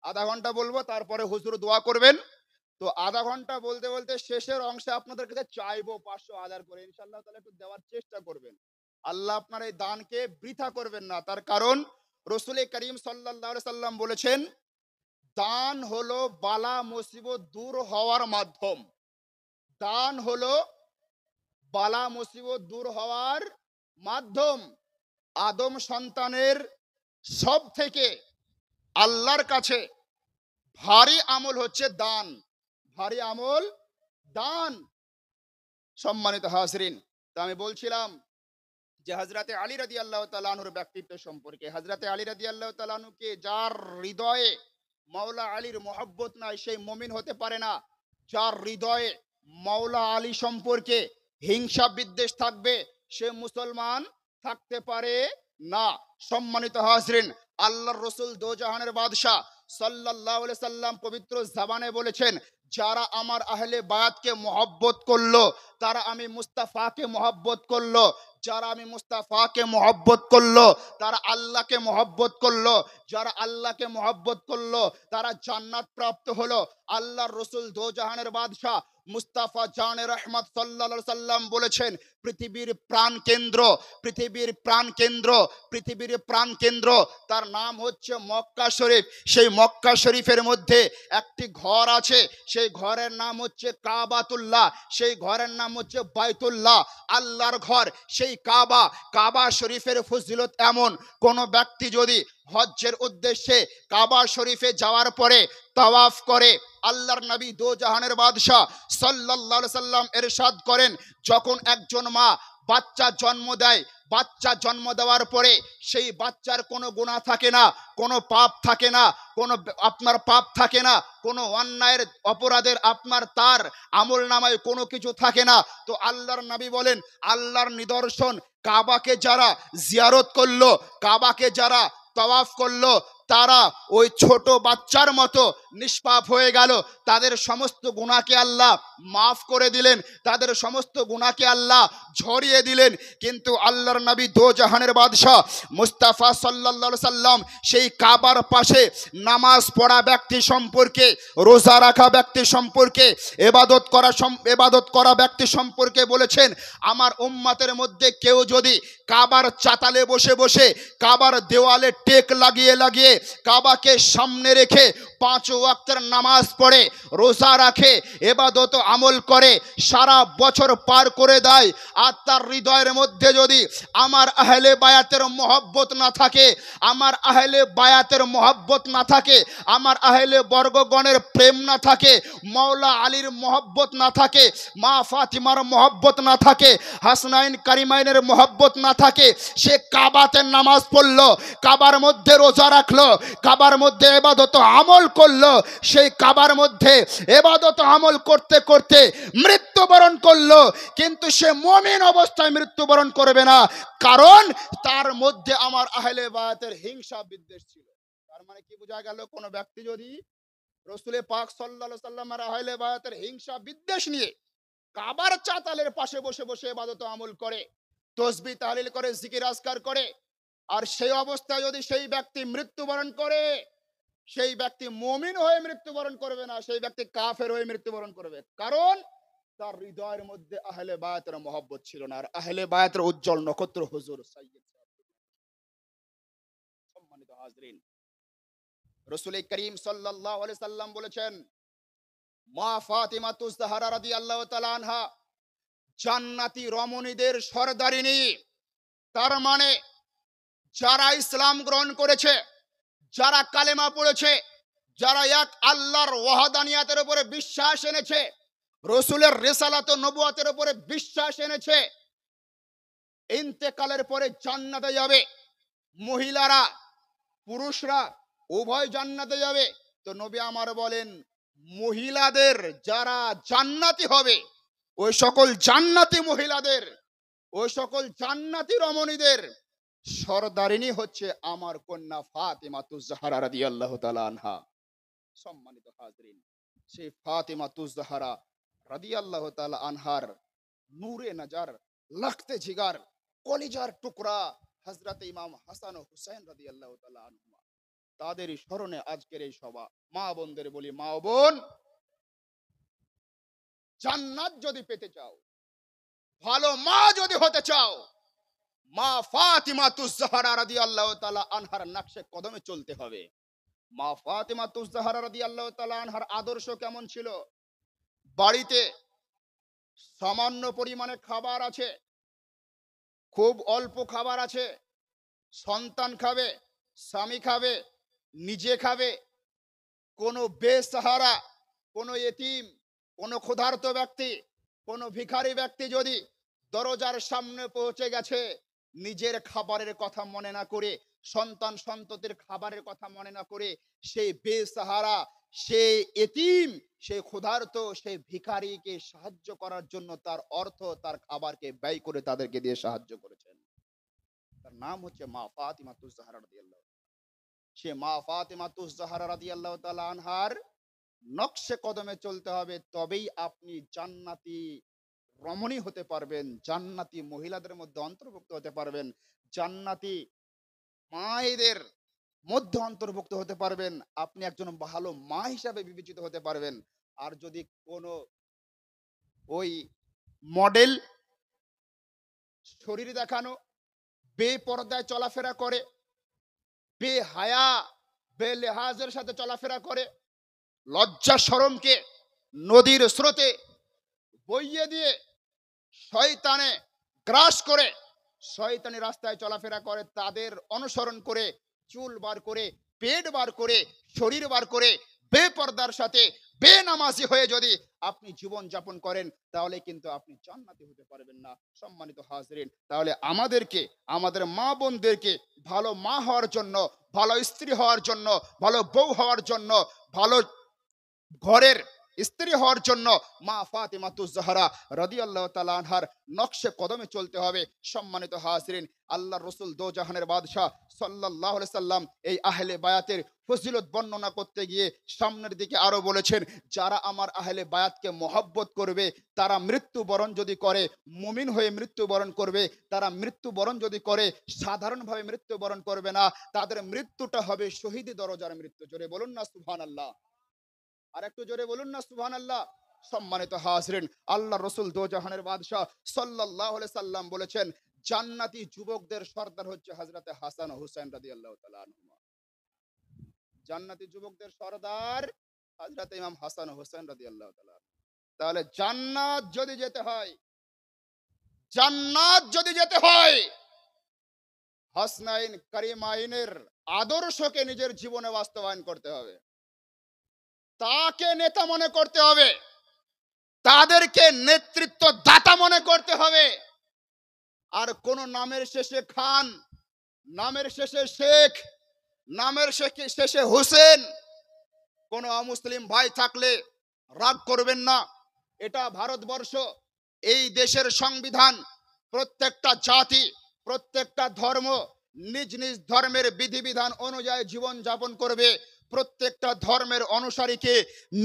Speaker 1: আধা ঘন্টা বলবো, তারপরে হুজুর দোয়া করবেন। তো আধা ঘন্টা বলতে বলতে শেষের অংশে আপনাদের কাছে চাইবো 500 1000 করে, ইনশাআল্লাহ তাহলে একটু দেওয়ার চেষ্টা করবেন। আল্লাহ আপনার এই দানকে বৃথা করবেন না। তার কারণ রসুল করিম সাল্লাল্লাহু আলাইহি সাল্লাম বলেছেন, দান হলো বালা মুসিবত দূর হওয়ার মাধ্যম। দান হলো বালা মুসিবত দূর হওয়ার মাধ্যম। আদম সন্তানের সব থেকে আল্লাহর কাছে ভারী আমল হচ্ছে দান। ভারী আমল দান। সম্মানিত হাজরিন, তো আমি বলছিলাম যে হযরতে আলী রাদিয়াল্লাহু তাআলা আনহুর ব্যক্তিত্ব সম্পর্কে। হযরতে আলী রাদিয়াল্লাহু তাআলা আনহুকে যার হৃদয়ে মাওলা আলীর মহব্বত নাই, সেই মুমিন হতে পারে না। যার হৃদয়ে মাওলা আলী সম্পর্কে হিংসা বিদ্বেষ থাকবে, সে মুসলমান থাকতে পারে না। সম্মানিত হাজরিন, আল্লাহর রসুল দোজাহানের বাদশাহ সাল্লাল্লাহু আলাইহি সাল্লাম পবিত্র জবানে বলেছেন, যারা আমার আহলে বায়াতকে মহব্বত করলো, তারা আমি মুস্তাফাকে মহব্বত করলো। যারা আমি মুস্তাফাকে মহব্বত করলো, তারা আল্লাহকে মহব্বত করলো। যারা আল্লাহকে মহব্বত করলো, তারা জান্নাত প্রাপ্ত হলো। আল্লাহর রসুল দোজাহানের বাদশাহ মুস্তাফা জানে রহমত সাল্লাল্লাহু আলাইহি সাল্লাম বলেছেন, পৃথিবীর প্রাণ কেন্দ্র, পৃথিবীর প্রাণ কেন্দ্র, পৃথিবীর প্রাণ কেন্দ্র, তার নাম হচ্ছে মক্কা শরীফ। সেই মক্কা শরীফের মধ্যে একটি ঘর আছে, সেই ঘরের নাম হচ্ছে কাবাতুল্লাহ, সেই ঘরের নাম হচ্ছে বাইতুল্লাহ, আল্লাহর ঘর। সেই কাবা, কাবা শরীফের ফজিলত এমন, কোন ব্যক্তি যদি হজ্জের উদ্দেশ্যে কাবা শরীফে যাওয়ার পরে তাওয়াফ করে, আল্লাহর নবী দো জাহানের বাদশাহ সাল্লাল্লাহু আলাইহি সাল্লাম ইরশাদ করেন, যখন একজন মা বাচ্চা জন্ম দেয়, বাচ্চা জন্ম দেওয়ার পরে সেই বাচ্চার কোনো গুনাহ থাকে না, কোনো পাপ থাকে না, কোনো আপনার পাপ থাকে না, কোনো অন্যায়ের অপরাধের আপনার তার আমল নামায় কোনো কিছু থাকে না। তো আল্লাহর নবী বলেন, আল্লাহর নিদর্শন, কাবাকে যারা জিয়ারত করলো, কাবাকে যারা তাওয়াফ করলো, তারা ওই ছোট বাচ্চার মতো নিষ্পাপ হয়ে গেল। তাদের সমস্ত গুনাহকে আল্লাহ মাফ করে দিলেন, তাদের সমস্ত গুনাহকে আল্লাহ ঝরিয়ে দিলেন। কিন্তু আল্লাহর নবী দো জাহানের বাদশাহ মুস্তাফা সাল্লাল্লাহু আলাইহি সাল্লাম সেই কাবার পাশে নামাজ পড়া ব্যক্তি সম্পর্কে, রোজা রাখা ব্যক্তি সম্পর্কে, ইবাদত করা ব্যক্তি সম্পর্কে বলেছেন, আমার উম্মতের মধ্যে কেউ যদি কাবার চাতালে বসে বসে, কাবার দেওয়ালে টেক লাগিয়ে লাগিয়ে, কাবাকে সামনে রেখে 5 ওয়াক্তের নামাজ পড়ে, রোজা রাখে, ইবাদত আমল করে, সারা বছর পার করে দেয়, আর তার হৃদয়ের মধ্যে যদি আমার আহলে বায়াতের মহব্বত না থাকে, আমার আহলে বায়াতের মহব্বত না থাকে, আমার আহলে বর্গগণের প্রেম না থাকে, মাওলা আলীর মহব্বত না থাকে, মা ফাতিমার মহব্বত না থাকে, হাসনাইন কারিমাইনের মহব্বত না থাকে, সে কাবাতে নামাজ পড়লো, কাবার মধ্যে রোজা রাখলো, কাবার মধ্যে ইবাদত আমল করলো, সেই কাবার মধ্যে ইবাদত আমল করতে করতে মৃত্যুবরণ করলো, কিন্তু সে মুমিন অবস্থায় মৃত্যুবরণ করবে না, কারণ তার মধ্যে আমার আহলে বায়াতের হিংসা বিদ্বেষ ছিল। তার মানে কি বোঝা গেল, কোন ব্যক্তি যদি রসুল পাক সাল্লাল্লাহু আলাইহি সাল্লামের আহলে বায়াতের হিংসা বিদ্বেষ নিয়ে কাবার চাতালের পাশে বসে বসে ইবাদত আমল করে, তসবিহ তাহলিল করে, জিকির আজকার করে, আর সেই অবস্থায় যদি সেই ব্যক্তি মৃত্যুবরণ করে, সেই ব্যক্তি মুমিন হয়ে মৃত্যুবরণ করবে না, সেই ব্যক্তি কাফের হয়ে মৃত্যুবরণ করবে। কারণ তার হৃদয়ের মধ্যে আহলে বায়াতের মহব্বত ছিল না। আর আহলে বায়াতের উজ্জ্বল নক্ষত্র হুজুর সাইয়্যিদ। সম্মানিত হাজরিন, রাসূল করিম সাল্লাল্লাহু আলাইহি সাল্লাম বলেছেন, মা ফাতিমাতুজ জাহরা রাদিয়াল্লাহু তাআলা আনহা জান্নাতি রমণীদের সরদারিনী। তার মানে যারা ইসলাম গ্রহণ করেছে, যারা কালেমা পড়েছে, যারা এক আল্লাহর ওয়াহদানিয়াতের উপরে বিশ্বাস এনেছে, রাসূলের রিসালাত ও নবুয়তের উপরে বিশ্বাস এনেছে, ইন্তেকালের পরে জান্নাতে যাবে। মহিলারা পুরুষরা উভয় জান্নাতে যাবে। তো নবী আমার বলেন, মহিলাদের যারা জান্নাতি হবে, ওই সকল জান্নাতি মহিলাদের, ওই সকল জান্নাতি রমণীদের সরদারিনী হচ্ছে আমার কন্যা ফাতিমাতুজ জাহরা রাদিয়াল্লাহু তাআলা আনহা। সম্মানিত হাজরিন, সেই ফাতিমাতুজ জাহরা রাদিয়াল্লাহু তাআলা আনহার নূরে নজর, লখতে জিগার, কলিজার টুকরা হযরত ইমাম হাসান ও হুসাইন রাদিয়াল্লাহু তাআলা আনহুমা, তাদেরই স্মরণে আজকের এই সভা। মা বোনদের বলি, মা বোন, জান্নাত যদি পেতে চাও, ভালো মা যদি হতে চাও, মা ফাতিমাতুজ জাহরা রাদিয়াল্লাহু তাআলা আনহার নকশে কদমে চলতে হবে। মা ফাতিমাতুজ জাহরা রাদিয়াল্লাহু তাআলা আনহার আদর্শ কেমন ছিল? বাড়িতে সামান্য পরিমাণে খাবার আছে, খুব অল্প খাবার আছে, সন্তান খাবে, স্বামী খাবে, নিজে খাবে, কোনো বেসাহারা, কোনো এতিম, কোনো ক্ষুধার্ত ব্যক্তি, কোনো ভিখারি ব্যক্তি যদি দরজার সামনে পৌঁছে গেছে, নিজের খাবারের কথা মনে না করে, সন্তান সন্ততির খাবারের কথা মনে না করে, সেই বেসাহারা, সেই এতিম, সেই ক্ষুধার্ত, সেই ভিখারিকে সাহায্য করার জন্য তার অর্থ, তার খাবারকে ব্যয় করে তাদেরকে দিয়ে সাহায্য করেছেন। তার নাম হচ্ছে মা ফাতিমাতুজ জাহরা রাদিয়াল্লাহু। সে মা ফাতিমাতুজ জাহরা রাদিয়াল্লাহু তাআলা আনহার নকশে কদমে চলতে হবে, তবেই আপনি জান্নাতি রমণী হতে পারবেন, জান্নাতি মহিলাদের মধ্যে অন্তর্ভুক্ত হতে পারবেন, জান্নাতি মায়েদের মধ্যে অন্তর্ভুক্ত হতে পারবেন, আপনি একজন ভালো মা হিসাবে বিবেচিত হতে পারবেন। আর যদি কোনো ওই মডেল, শরীর দেখানো, বেপরদায় চলাফেরা করে, বেহায়া বেলেহাজের সাথে চলাফেরা করে, লজ্জা শরমকে নদীর স্রোতে বইয়ে দিয়ে শয়তানে গ্রাস করে, শয়তানি রাস্তায় চলাফেরা করে, তাদের অনুসরণ করে, চুল বার করে, পেট বার করে, শরীর বার করে, বেপরদার সাথে বেনামাজি হয়ে যদি আপনি জীবন যাপন করেন, তাহলে কিন্তু আপনি জান্নাতি হতে পারবেন না। সম্মানিত হাজরিন, তাহলে আমাদেরকে, আমাদের মা বোনদেরকে ভালো মা হওয়ার জন্য, ভালো স্ত্রী হওয়ার জন্য, ভালো বউ হওয়ার জন্য, ভালো ঘরের স্ত্রী হওয়ার জন্য মা ফাতিমাতুজ জাহরা রাদিয়াল্লাহু তাআলা আনহার নকশে কদমে চলতে হবে। সম্মানিত হাজরিন, আল্লাহর রাসূল দো জাহানের বাদশা সাল্লাল্লাহু আলাইহি সাল্লাম এই আহলে বায়াতের ফজিলত বর্ণনা করতে গিয়ে সামনের দিকে আরো বলেছেন, যারা আমার আহলে বায়াতকে মহব্বত করবে, তারা মৃত্যুবরণ যদি করে মুমিন হয়ে মৃত্যুবরণ করবে, তারা মৃত্যুবরণ যদি করে সাধারণভাবে মৃত্যুবরণ করবে না, তাদের মৃত্যুটা হবে শহীদি দরজার মৃত্যু। জোরে বলুন না সুবহানাল্লাহ। আর একটু জোরে বলুন না সুবহানাল্লাহ। সম্মানিত হাজরিন, আল্লাহ রাসূল দো জাহানের বাদশা সাল্লাল্লাহু আলাইহি সাল্লাম বলেছেন, জান্নাতি যুবকদের সর্দার হচ্ছে হযরতে হাসান ও হুসাইন রাদিয়াল্লাহু তাআলা আনহুমা। জান্নাতি যুবকদের সর্দার হযরতে ইমাম হাসান ও হুসাইন রাদিয়াল্লাহু তাআলা। তাহলে জান্নাত যদি যেতে হয়, জান্নাত যদি যেতে হয়, হাসনাইন কারিমাইনের আদর্শকে নিজের জীবনে বাস্তবায়ন করতে হবে, তাকে নেতা মনে করতে হবে, তাদেরকে নেতৃত্ব দাতা মনে করতে হবে। আর কোন নামের শেষে খান, নামের শেষে শেখ, নামের শেষে হোসেন কোন অমুসলিম ভাই থাকলে রাগ করবেন না। এটা ভারতবর্ষ, এই দেশের সংবিধান। প্রত্যেকটা জাতি, প্রত্যেকটা ধর্ম নিজ নিজ ধর্মের বিধিবিধান অনুযায়ী জীবন যাপন করবে। প্রত্যেকটা ধর্মের অনুসারীকে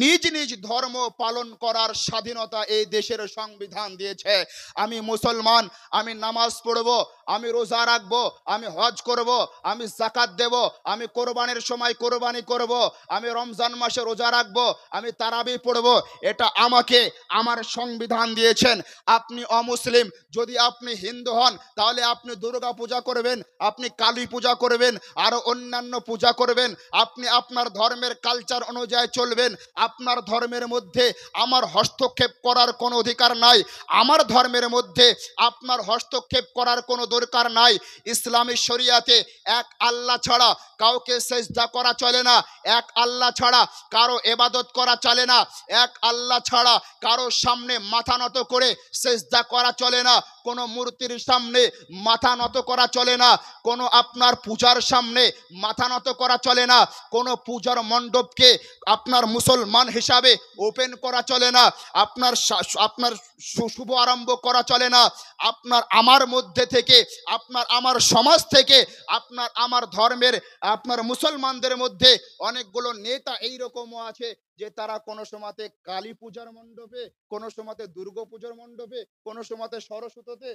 Speaker 1: নিজ নিজ ধর্ম পালন করার স্বাধীনতা এই দেশের সংবিধান দিয়েছে। আমি মুসলমান, আমি নামাজ পড়ব, আমি রোজা রাখব, আমি হজ করব, আমি যাকাত দেব, আমি কোরবানির সময় কোরবানি করব, আমি রমজান মাসে রোজা রাখব, আমি তারাবি পড়ব। এটা আমাকে আমার সংবিধান দিয়েছেন। আপনি অমুসলিম, যদি আপনি হিন্দু হন তাহলে আপনি দুর্গা পূজা করবেন, আপনি কালী পূজা করবেন, আরো অন্যান্য পূজা করবেন। আপনি আপনার ধর্মের কালচার অনুযায়ী চলবেন। আপনার ধর্মের মধ্যে আমার হস্তক্ষেপ করার কোনো অধিকার নাই। আমার ধর্মের মধ্যে আপনার হস্তক্ষেপ করার কোনো দরকার নাই। ইসলামী শরিয়াতে এক আল্লাহ ছাড়া কাউকে সেজদা করা চলে না, এক আল্লাহ ছাড়া কারো ইবাদত করা চলে না, এক আল্লাহ ছাড়া কারো সামনে মাথা নত করে সেজদা করা চলে না, কোনো মূর্তির সামনে মাথা নত করা চলে না, কোনো আপনার পূজার সামনে মাথা নত করা চলে না, কোনো পূজার মণ্ডপকে আপনার মুসলমান হিসাবে ওপেন করা চলে না, আপনার শুভ আরম্ভ করা চলে না। আপনার আমার মধ্যে থেকে, আপনার আমার সমাজ থেকে, আপনার আমার ধর্মের, আপনার মুসলমানদের মধ্যে অনেকগুলো নেতা এইরকমও আছে যে তারা কোনো সময়তে কালী পূজার মণ্ডপে, কোনো সময়তে দুর্গা পূজার মণ্ডপে, কোনো সময়তে সরস্বতীতে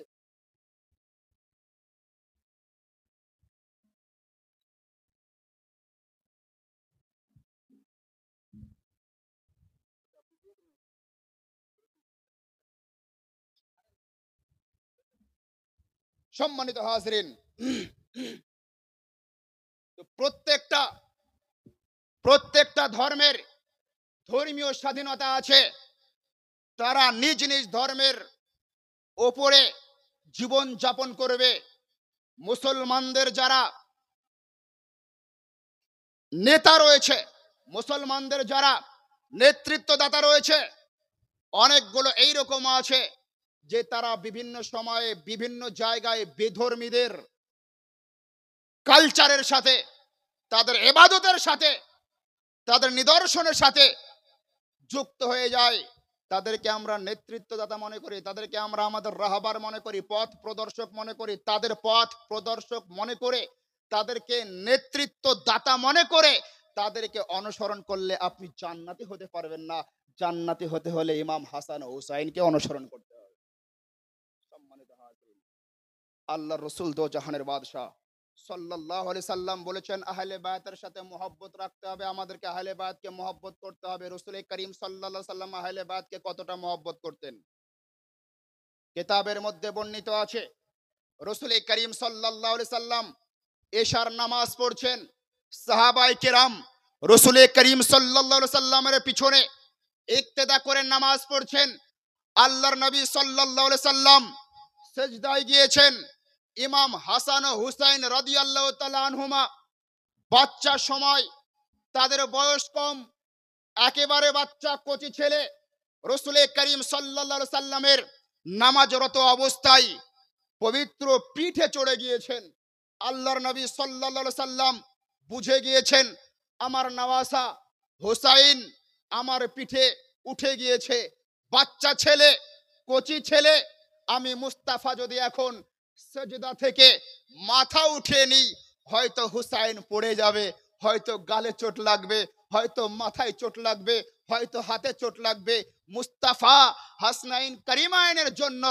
Speaker 1: সম্মানিত হাজরিন, প্রত্যেকটা ধর্মের ধর্মীয় স্বাধীনতা আছে। তারা নিজ নিজ ধর্মের ওপরে জীবন যাপন করবে। মুসলমানদের যারা নেতা রয়েছে, মুসলমানদের যারা নেতৃত্বদাতা রয়েছে, অনেকগুলো এইরকম আছে যে তারা বিভিন্ন সময়ে বিভিন্ন জায়গায় বেধর্মীদের কালচারের সাথে, তাদের ইবাদতের সাথে, তাদের নিদর্শনের সাথে যুক্ত হয়ে যায়। তাদেরকে আমরা নেতৃত্বদাতা মনে করি, তাদেরকে আমরা আমাদের রাহবার মনে করি, পথ প্রদর্শক মনে করি। তাদের পথ প্রদর্শক মনে করে, তাদেরকে নেতৃত্বদাতা মনে করে তাদেরকে অনুসরণ করলে আপনি জান্নাতি হতে পারবেন না। জান্নাতি হতে হলে ইমাম হাসান ও হুসাইনকে অনুসরণ করতে হবে। সম্মানিত হাজিরিন, আল্লাহর রাসূল দো জাহানের বাদশা সাল্লাল্লাহু আলাইহি সাল্লাম বলেছেন আহলে বায়াতের সাথে মহব্বত রাখতে হবে, আমাদেরকে আহলে বায়াতকে মহব্বত করতে হবে। রাসূল করিম সাল্লাল্লাহু আলাইহি সাল্লাম আহলে বায়াতকে কতটা মহব্বত করতেন কিতাবের মধ্যে বর্ণিত আছে। রাসূল করিম সাল্লাল্লাহু আলাইহি সাল্লাম এশার নামাজ পড়ছেন, সাহাবায়ে কেরাম রাসূল করিম সাল্লাল্লাহু আলাইহি সাল্লামের পিছনে ইক্তেদা করে নামাজ পড়ছেন। আল্লাহর নবী সাল্লাল্লাহু আলাইহি সাল্লাম সিজদায় গিয়েছেন। ইমাম হাসান ও হুসাইন রাদিয়াল্লাহু তাআলা আনহুমা বাচ্চা সময়, তাদের বয়স কম, একেবারে বাচ্চা কচি ছেলে। রাসূল করিম সাল্লাল্লাহু আলাইহি সাল্লামের নামাজরত অবস্থায় পবিত্র পিঠে চড়ে গিয়েছেন। আল্লাহর নবী সাল্লাল্লাহু আলাইহি সাল্লাম বুঝে গিয়েছেন আমার নওয়াসা হুসাইন আমার পিঠে উঠে গিয়েছে, বাচ্চা ছেলে, কচি ছেলে। আমি মুস্তাফা যদি এখন সেজদা থেকে মাথা উঠিয়ে নিই, হয়তো হুসাইন পড়ে যাবে, হয়তো গালে চোট লাগবে, হয়তো মাথায় চোট লাগবে, হয়তো হাতে চোট লাগবে। মুস্তাফা হাসনাইন কারিমাইনের জন্য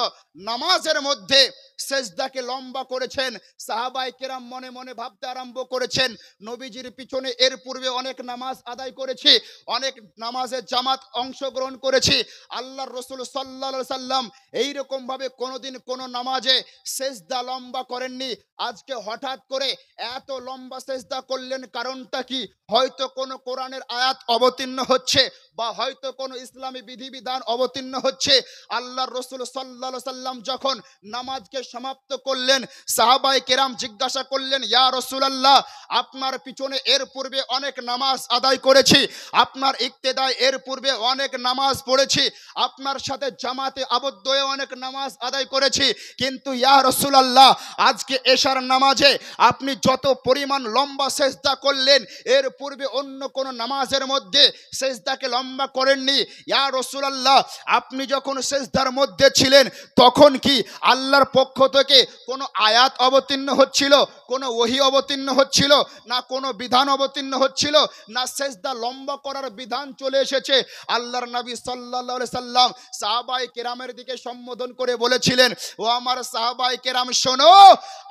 Speaker 1: নামাজের মধ্যে সেজদাকে লম্বা করেছেন। সাহাবায়ে কেরাম মনে মনে ভাবতে আরম্ভ করেছেন, নবীজির পিছনে এর পূর্বে অনেক নামাজ আদায় করেছি, অনেক নামাজে জামাত অংশগ্রহণ করেছি। আল্লাহর রাসূল সাল্লাল্লাহু আলাইহি সাল্লাম এইরকম ভাবে কোনোদিন কোনো নামাজে সেজদা লম্বা করেননি। আজকে হঠাৎ করে এত লম্বা সেজদা করলেন, কারণটা কি? হয়তো কোনো কোরআনের আয়াত অবতীর্ণ হচ্ছে, বা হয়তো কোনো ইসলামী বিধিবিধান অবতীর্ণ হচ্ছে। আল্লাহর রাসূল সাল্লাল্লাহু আলাইহি সাল্লাম যখন নামাজকে সমাপ্ত করলেন, সাহাবায়ে কেরাম জিজ্ঞাসা করলেন, ইয়া রাসূলুল্লাহ, আপনার পিছনে এর পূর্বে অনেক নামাজ আদায় করেছি, আপনার ইক্তেদায় এর পূর্বে অনেক নামাজ পড়েছি, আপনার সাথে জামাতে আবদ্ধ হয়ে অনেক নামাজ আদায় করেছি, কিন্তু ইয়া রাসূলুল্লাহ আজকে এশার নামাজে আপনি যত পরিমাণ লম্বা সেজদা করলেন, এর পূর্বে অন্য কোন নামাজের মধ্যে সেজদাকে লম্বা করেননি। ইয়া রাসূলুল্লাহ আপনি যখন সেজদার মধ্যে ছিলেন তখন কি আল্লাহর পক্ষ থেকে কোনো আয়াত অবতীর্ণ হচ্ছিল, কোনো ওহী অবতীর্ণ হচ্ছিল না, কোনো বিধান অবতীর্ণ হচ্ছিল না, সেজদা লম্বা করার বিধান চলে এসেছে। আল্লাহর নবী সাল্লাল্লাহু আলাইহি সাল্লাম সাহাবায়ে কেরামের দিকে সম্বোধন করে বলেছিলেন, ও আমার সাহাবায়ে কেরাম শোনো,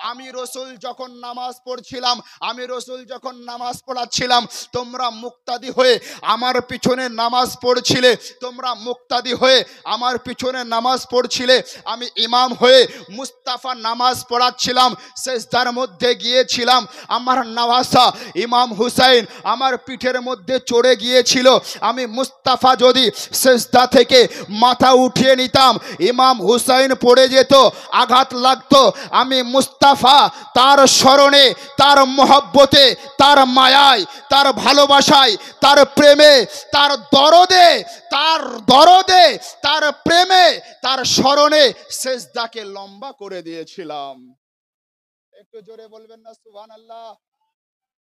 Speaker 1: আমি রাসূল যখন নামাজ পড়ছিলাম, আমি রাসূল যখন নামাজ পড়াচ্ছিলাম, তোমরা মুক্তাদি হয়ে আমার পিছনে নামাজ পড়ছিলে, তোমরা মুক্তাদি হয়ে আমার পিছনে নামাজ পড়ছিলে, আমি ইমাম হয়ে মুস্তাফা নামাজ পড়াচ্ছিলাম, সেজদার মধ্যে গিয়েছিলাম, আমার নওয়াসা ইমাম হুসাইন আমার পিঠের মধ্যে চড়ে গিয়েছিল, আমি মুস্তাফা যদি সেজদা থেকে মাথা উঠিয়ে নিতাম, ইমাম হুসাইন পড়ে যেত, আঘাত লাগতো, আমি মুস্তাফা তার স্মরণে, তার মহব্বতে, তার মায়ায়, তার ভালোবাসায়, তার প্রেমে, তার দরদে, তার প্রেমে, তার স্মরণে সেজদাকে লম্বা করে দিয়েছিলাম। একটু জোরে বলবেন না সুবহানাল্লাহ?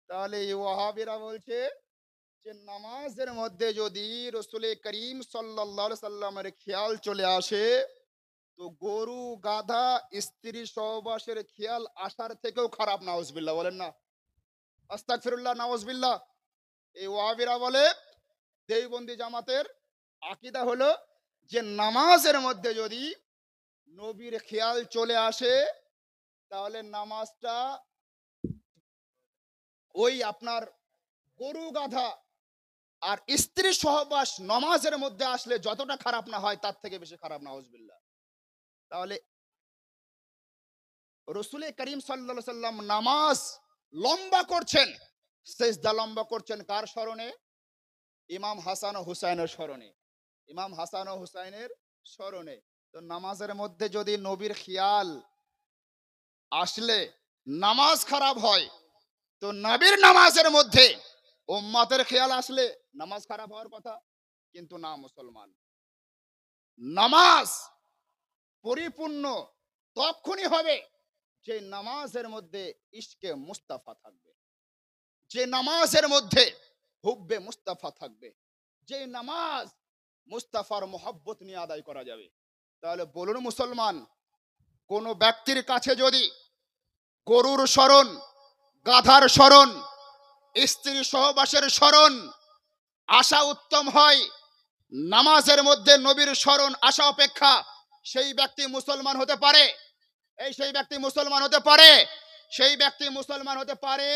Speaker 1: তাহলে এই ওয়াহাবিরা বলছে যে নামাজের মধ্যে যদি রাসূল করিম সাল্লাল্লাহু আলাইহি সাল্লামের খেয়াল চলে আসে, তো গরু গাধা স্ত্রী সহবাসের খেয়াল আসার থেকেও খারাপ। নাউজুবিল্লাহ বলেন না, আস্তাগফিরুল্লাহ, নাউজুবিল্লাহ। এই ওয়াহাবিরা বলে দেওবন্দি জামাতের আকীদা হলো যে নামাজের মধ্যে যদি নবীর খেয়াল চলে আসে, তাহলে নামাজটা ওই আপনার গরু গাধা আর স্ত্রী সহবাস নামাজের মধ্যে আসলে যতটা খারাপ না হয় তার থেকে বেশি খারাপ। নাউজুবিল্লাহ। তাহলে রাসূল করিম সাল্লাল্লাহু আলাইহি সাল্লাম নামাজ লম্বা করছেন, সিজদা লম্বা করছেন কার স্মরণে? ইমাম হাসান ও হুসাইনের স্মরণে, ইমাম হাসান ও হুসাইনের স্মরণে। তো নামাজের মধ্যে যদি নবীর খেয়াল আসলে নামাজ খারাপ হয়, তো নবীর নামাজের মধ্যে উম্মতের খেয়াল আসলে নামাজ খারাপ হওয়ার কথা? কিন্তু না মুসলমান, নামাজ পরিপূর্ণ তখনই হবে যে নামাজের মধ্যে ইশকে মুস্তাফা থাকবে, যে নামাজের মধ্যে হুব্বে মুস্তাফা থাকবে, যে নামাজ মুস্তাফার মোহাব্বত নিয়ে আদায় করা যাবে। তাহলে বলুন মুসলমান, কোন ব্যক্তির কাছে যদি গরুর স্মরণ, গাধার স্মরণ, স্ত্রী সহবাসের স্মরণ আসা উত্তম হয়, নামাজের মধ্যে নবীর স্মরণ আসা অপেক্ষা, সেই ব্যক্তি মুসলমান হতে পারে? সেই ব্যক্তি মুসলমান হতে পারে? সেই ব্যক্তি মুসলমান হতে পারে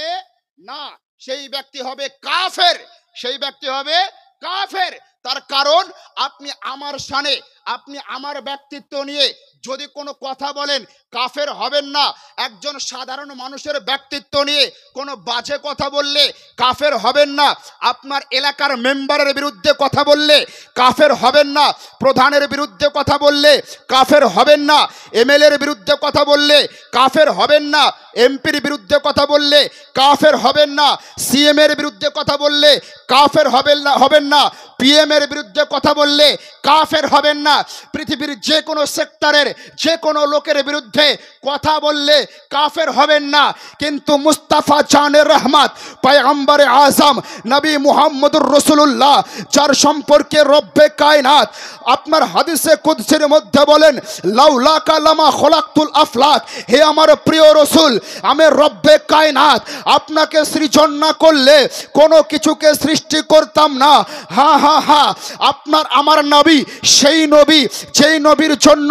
Speaker 1: না, সেই ব্যক্তি হবে কাফের, সেই ব্যক্তি হবে কাফের। তার কারণ আপনি আমার শানে, আপনি আমার ব্যক্তিত্ব নিয়ে যদি কোনো কথা বলেন, কাফের হবেন না। একজন সাধারণ মানুষের ব্যক্তিত্ব নিয়ে কোনো বাজে কথা বললে কাফের হবেন না। আপনার এলাকার মেম্বারের বিরুদ্ধে কথা বললে কাফের হবেন না। প্রধানের বিরুদ্ধে কথা বললে কাফের হবেন না। এমএলএর বিরুদ্ধে কথা বললে কাফের হবেন না। এমপির বিরুদ্ধে কথা বললে কাফের হবেন না। সিএম এর বিরুদ্ধে কথা বললে কাফের হবেন না। পিএম এর বিরুদ্ধে কথা বললে কাফের হবেন না। পৃথিবীর যে কোনো সেক্টরের যে কোনো লোকের বিরুদ্ধে কথা বললে কাফের হবেন না। কিন্তু মুস্তাফা জানের রহমত পয়গম্বরে আজম নবী মুহাম্মদুর রাসূলুল্লাহ, যার সম্পর্কে রব্বে কায়নাত আপনার হাদিসে কুদসির মধ্যে বলেন, লাউলা কালামা খলাকতুল আফলাক, হে আমার প্রিয় রাসূল, আমি রব্বে কায়নাত আপনাকে সৃজন না করলে কোনো কিছুকে সৃষ্টি করতাম না। হা হা হা, আপনার আমার নবী সেই নবী যেই নবীর জন্য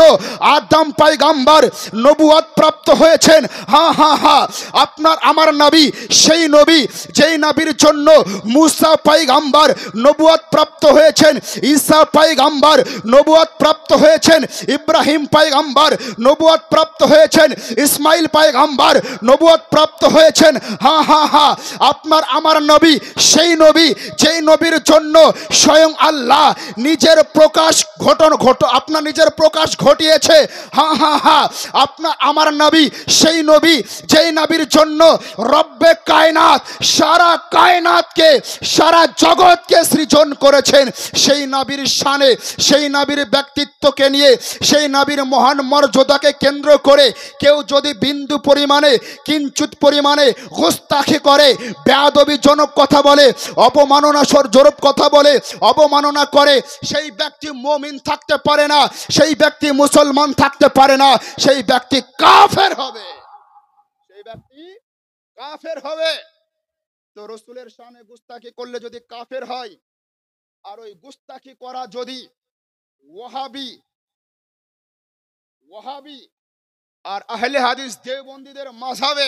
Speaker 1: আদম পয়গম্বর নবুয়ত প্রাপ্ত হয়েছেন। হা হা হা, আপনার আমার নবী সেই নবী যেই নবীর জন্য মুসা পয়গম্বর নবুয়ত প্রাপ্ত হয়েছেন, ঈসা পয়গম্বর নবুয়ত প্রাপ্ত হয়েছেন, ইব্রাহিম পয়গম্বর নবুয়ত প্রাপ্ত হয়েছেন, ইসমাইল পয়গম্বর নবুয়ত প্রাপ্ত হয়েছেন। হা হা হা, আপনার আমার নবী সেই নবী যেই নবীর জন্য স্বয়ং আল্লাহ নিজের প্রকাশ আপনার নিজের প্রকাশ ঘটিয়েছে। হা হা হা, আপনার আমার নবী সেই নবী যেই নবীর জন্য রব্বে কায়নাত সারা কায়নাতকে, সারা জগৎকে সৃজন করেছেন। সেই নবীর শানে, সেই নবীর ব্যক্তিত্বকে নিয়ে, সেই নবীর মহান মর্যাদাকে কেন্দ্র করে কেউ যদি বিন্দু পরিমাণে, কিঞ্চিত পরিমাণে গোস্তাখি করে, বেয়াদবিজনক কথা বলে, অপমাননাস্বরূপ কথা বলে, অবমাননা করে, সেই ব্যক্তি মুমিন থাকতে পারে না, সেই ব্যক্তি মুসলমান ইমান থাকতে পারে না, সেই ব্যক্তি কাফের হবে, সেই ব্যক্তি কাফের হবে। তো রসুলের শানে গুস্তাখি করলে যদি কাফের হয়, আর ওই গুস্তাখি করা যদি ওয়াহাবি ওয়াহাবি আর আহলে হাদিস দেওবন্দীদের মাযহাবে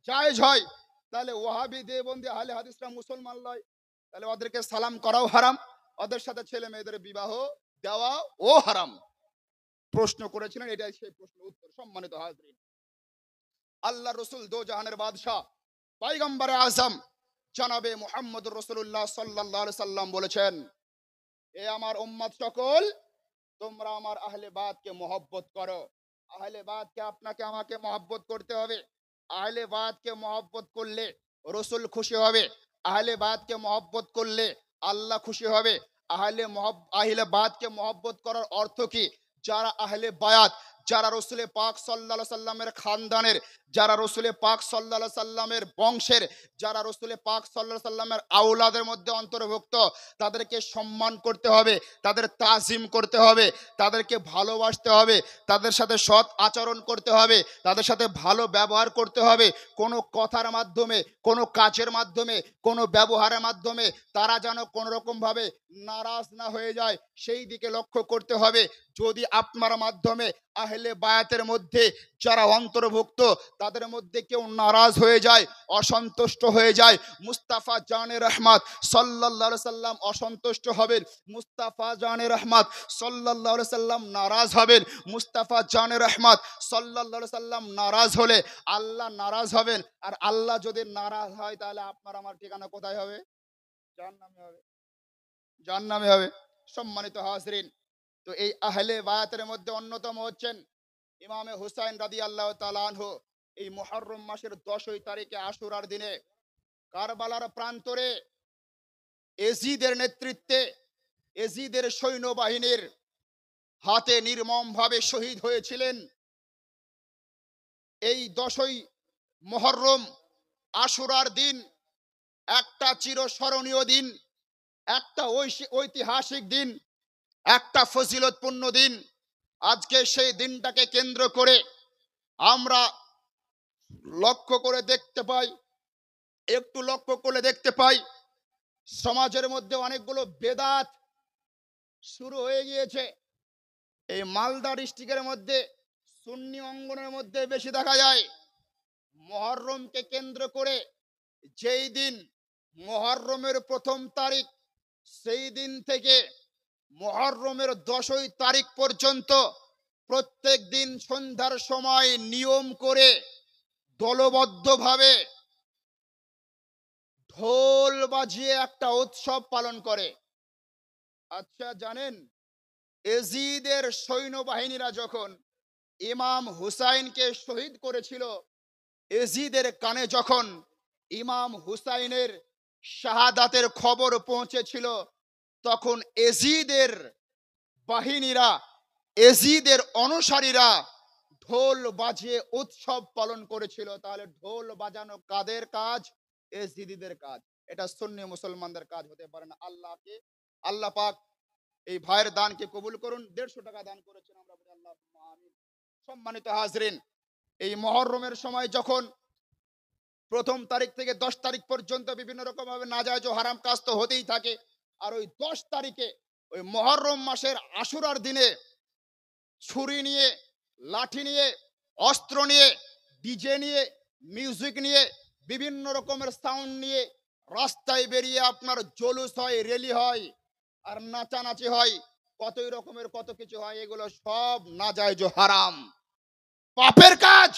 Speaker 1: জায়েজ হয়, তাহলে ওয়াহাবি দেওবন্দি আহলে হাদিসরা মুসলমান নয়, তাহলে ওদেরকে সালাম করাও হারাম, ওদের সাথে ছেলে মেয়েদের বিবাহ দেওয়া ও হারাম। প্রশ্ন করেছিলেন, এটাই সেই প্রশ্নের উত্তর। সম্মানিত হাজরিন, আল্লাহ রসুল দো জাহানের বাদশাহ পয়গম্বরে আজম জনাবে মুহাম্মদুর রাসূলুল্লাহ সাল্লাল্লাহু আলাইহি সাল্লাম বলেছেন, এ আমার উম্মত সকল, তোমরা আমার আহলে বাতকে মহব্বত করো। আহলে বাতকে আপনাকে আমাকে মহব্বত করতে হবে। আহলে বাতকে মহব্বত করলে রসুল খুশি হবে, আহলে বাতকে মহব্বত করলে আল্লাহ খুশি হবে। আহলে বাতকে মহব্বত করার অর্থ কি? যারা আহলে বায়াত, যারা রসুলে পাক সাল্লাল্লাহু আলাইহি সাল্লামের খানদানের, যারা রসুলে পাক সাল্লাল্লাহু আলাইহি সাল্লামের বংশের, যারা রসুলে পাক সাল্লাল্লাহু আলাইহি সাল্লামের আওলাদের মধ্যে অন্তর্ভুক্ত, তাদেরকে সম্মান করতে হবে, তাদের তাজিম করতে হবে, তাদেরকে ভালোবাসতে হবে, তাদের সাথে সৎ আচরণ করতে হবে, তাদের সাথে ভালো ব্যবহার করতে হবে। কোনো কথার মাধ্যমে, কোনো কাজের মাধ্যমে, কোনো ব্যবহারের মাধ্যমে তারা যেন কোনো রকমভাবে নারাজ না হয়ে যায়, সেই দিকে লক্ষ্য করতে হবে। যদি আপনার মাধ্যমে আহলে বায়াতের মধ্যে যারা অন্তর্ভুক্ত তাদের মধ্যে কেউ নারাজ হয়ে যায়, অসন্তুষ্ট হয়ে যায়, মুস্তাফা জানে রহমত সাল্লাল্লাহু আলাইহি সাল্লাম অসন্তুষ্ট হবেন, মুস্তাফা জানে রহমত সাল্লাল্লাহু আলাইহি সাল্লাম নারাজ হবেন। মুস্তাফা জানে রহমত সাল্লাল্লাহু আলাইহি সাল্লাম নারাজ হলে আল্লাহ নারাজ হবেন। আর আল্লাহ যদি নারাজ হয়, তাহলে আপনার আমার ঠিকানা কোথায় হবে? জাহান্নামে হবে, জাহান্নামে হবে। সম্মানিত হাজরিন, তো এই আহলে বায়াতের মধ্যে অন্যতম হচ্ছেন ইমামে হুসাইন রাদিয়াল্লাহু তাআলা আনহু। এই মুহররম মাসের 10 তারিখে আশুরার দিনে কারবালার প্রান্তরে এজিদের নেতৃত্বে, এজিদের সৈন্যবাহিনীর হাতে নির্মমভাবে শহীদ হয়েছিলেন। এই 10 মুহররম আশুরার দিন একটা চিরস্মরণীয় দিন, একটা ঐতিহাসিক দিন, একটা ফজিলতপূর্ণ দিন। আজকে সেই দিনটাকে কেন্দ্র করে আমরা লক্ষ্য করে দেখতে পাই, একটু লক্ষ্য করে দেখতে পাই সমাজের মধ্যে অনেকগুলো বেদাত শুরু হয়ে গিয়েছে। এই মালদা ডিস্ট্রিক্টের মধ্যে সুন্নি অঙ্গনের মধ্যে বেশি দেখা যায়। মুহররমকে কেন্দ্র করে যেই দিন মুহররমের প্রথম তারিখ, সেই দিন থেকে মুহররমের 10 তারিখ পর্যন্ত প্রত্যেক দিন সন্ধ্যার সময় নিয়ম করে দলবদ্ধভাবে ঢোল বাজিয়ে একটা উৎসব পালন করে। আচ্ছা জানেন, এজিদের সৈন্যবাহিনীরা যখন ইমাম হুসাইনকে শহীদ করেছিল, এজিদের কানে যখন ইমাম হুসাইনের শাহাদাতের খবর পৌঁছেছিল, তখন এজিদের বাহিনীরা, এজিদের অনুসারীরা ঢোল বাজিয়ে উৎসব পালন করেছিল। তাহলে ঢোল বাজানো কাদের কাজ? এজিদিদের কাজ। এটা সুন্নি মুসলমানদের কাজ হতে পারে না। আল্লাহ পাক এই ভাইয়ের দানকে কবুল করুন। 150 টাকা দান করেছেন, আমরা বলি আল্লাহুম্মা আমিন। সম্মানিত হাজরিন, এই মুহররমের সময় যখন প্রথম তারিখ থেকে 10 তারিখ পর্যন্ত বিভিন্ন রকম ভাবে নাজায়েজ ও হারাম কাজ তো হতেই থাকে। আর ওই 10 তারিখে, ওই মুহররম মাসের আশুরার দিনে ছুরি নিয়ে, লাঠি নিয়ে, অস্ত্র নিয়ে, ডিজে নিয়ে, মিউজিক নিয়ে, বিভিন্ন রকমের সাউন্ড নিয়ে রাস্তায় বেরিয়ে আপনার জলুস হয়, র্যালি হয়, আর নাচানাচি হয়, কতই রকমের কত কিছু হয়। এগুলো সব নাজায়েজ ও হারাম, পাপের কাজ।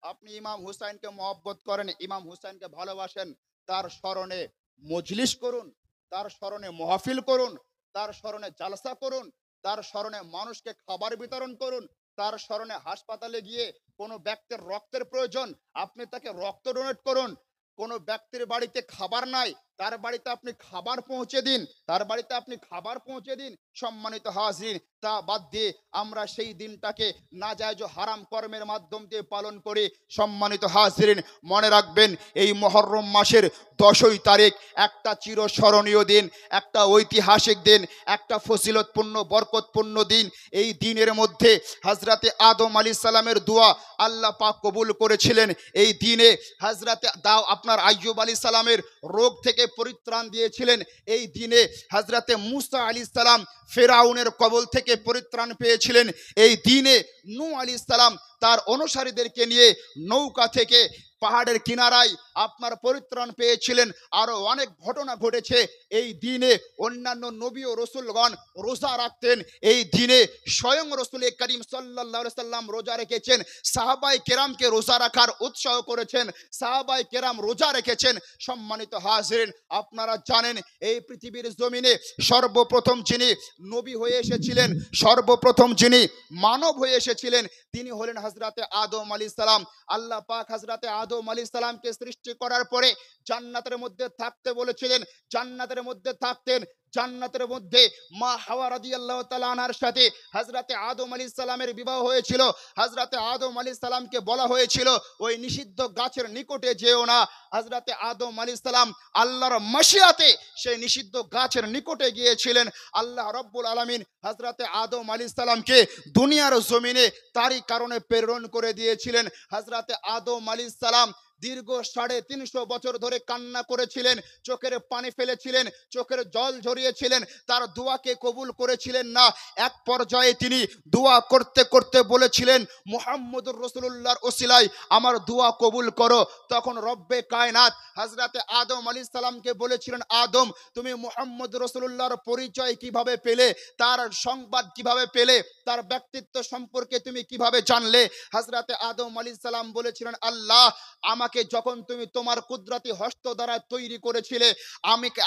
Speaker 1: আপনি ইমাম হুসাইনকে মহব্বত করেন, ইমাম হুসাইনকে ভালোবাসেন, তার স্মরণে মজলিস করুন, তার স্মরণে মাহফিল করুন, তার স্মরণে জালসা করুন, তার স্মরণে মানুষকে খাবার বিতরণ করুন, তার স্মরণে হাসপাতালে গিয়ে কোনো ব্যক্তির রক্তের প্রয়োজন, আপনি তাকে রক্ত ডোনেট করুন। কোনো ব্যক্তির বাড়িতে খাবার নাই, তার বাড়িতে আপনি খাবার পৌঁছে দিন, তার বাড়িতে আপনি খাবার পৌঁছে দিন। সম্মানিত হাজরিন, তা বাদ দিয়ে আমরা সেই দিনটাকে নাজায়েজ ও হারাম কর্মের মাধ্যম দিয়ে পালন করি। সম্মানিত হাজিরিন, মনে রাখবেন এই মুহররম মাসের 10ই তারিখ একটা চিরস্মরণীয় দিন, একটা ঐতিহাসিক দিন, একটা ফজিলতপূর্ণ বরকতপূর্ণ দিন। এই দিনের মধ্যে হযরতে আদম আলাইহিস সালামের দোয়া আল্লাহ পাক কবুল করেছিলেন। এই দিনে হযরতে আপনার আইয়ুব আলাইহিস সালামের রোগ থেকে পরিত্রাণ দিয়েছিলেন। এই দিনে হযরতে মুসা আলাইহিস সালাম ফেরাউনের কবল থেকে পরিত্রাণ পেয়েছিলেন। এই দিনে নূহ আলাইহিস সালাম তার অনুসারীদেরকে নিয়ে নৌকা থেকে পাহাড়ের কিনারায় আপনার পরিত্রাণ পেয়েছিলেন। আরো অনেক ঘটনা ঘটেছে। এই দিনে অন্যান্য নবী ও রসুলগণ রোজা রাখতেন। এই দিনে স্বয়ং রসুল করিম সাল্লাল্লাহু আলাইহি সাল্লাম রোজা রেখেছেন। সাহাবায়ে কেরামকে রোজা রাখার উৎসাহ করেছেন, সাহাবায়ে কেরাম রোজা রেখেছেন। সম্মানিত হাজিরিন, আপনারা জানেন এই পৃথিবীর জমিনে সর্বপ্রথম যিনি নবী হয়ে এসেছিলেন, সর্বপ্রথম যিনি মানব হয়ে এসেছিলেন, তিনি হলেন হযরতে আদম আলাইহিস সালাম। আল্লাহ পাক হযরতে আদম আলাইহিস সালামকে সৃষ্টি করার পরে জান্নাতের মধ্যে থাকতে বলেছিলেন, জান্নাতের মধ্যে থাকতেন। জান্নাতের মধ্যে মা হাওয়া রাদিয়াল্লাহু তাআলা আনহার সাথে হযরতে আদম আলাইহিস সালামের বিবাহ হয়েছিল। হযরতে আদম আলাইহিস সালামকে বলা হয়েছিল ওই নিষিদ্ধ গাছের নিকটে যেও না। হযরতে আদম আলাইহিস সালাম আল্লাহর মাশিয়াতে সেই নিষিদ্ধ গাছের নিকটে গিয়েছিলেন। আল্লাহ রাব্বুল আলামিন হযরতে আদম আলাইহিস সালামকে দুনিয়ার জমিনে তারই কারণে প্রেরণ করে দিয়েছিলেন। হযরতে আদম আলাইহিস সালাম দীর্ঘ 350 বছর ধরে কান্না করেছিলেন, চোখের পানি ফেলেছিলেন, চোখের জল ঝরিয়েছিলেন, তার দোয়াকে কবুল করেছিলেন না। এক পর্যায়ে তিনি দোয়া করতে করতে বলেছিলেন, মুহাম্মদুর রাসূলুল্লাহর ওসিলায় আমার দোয়া কবুল করো। তখন রব্বে কায়নাত হযরতে আদম আলাইহিস সালামকে বলেছিলেন, আদম তুমি মুহাম্মদ রাসূলুল্লাহর পরিচয় কিভাবে পেলে, তার সংবাদ কিভাবে পেলে, তার ব্যক্তিত্ব সম্পর্কে তুমি কিভাবে জানলে? হযরতে আদম আলাইহিস সালাম বলেছিলেন, আল্লাহ আমাকে যখন তুমি তোমার কুদরতি হস্ত দ্বারা তৈরি করেছিলে,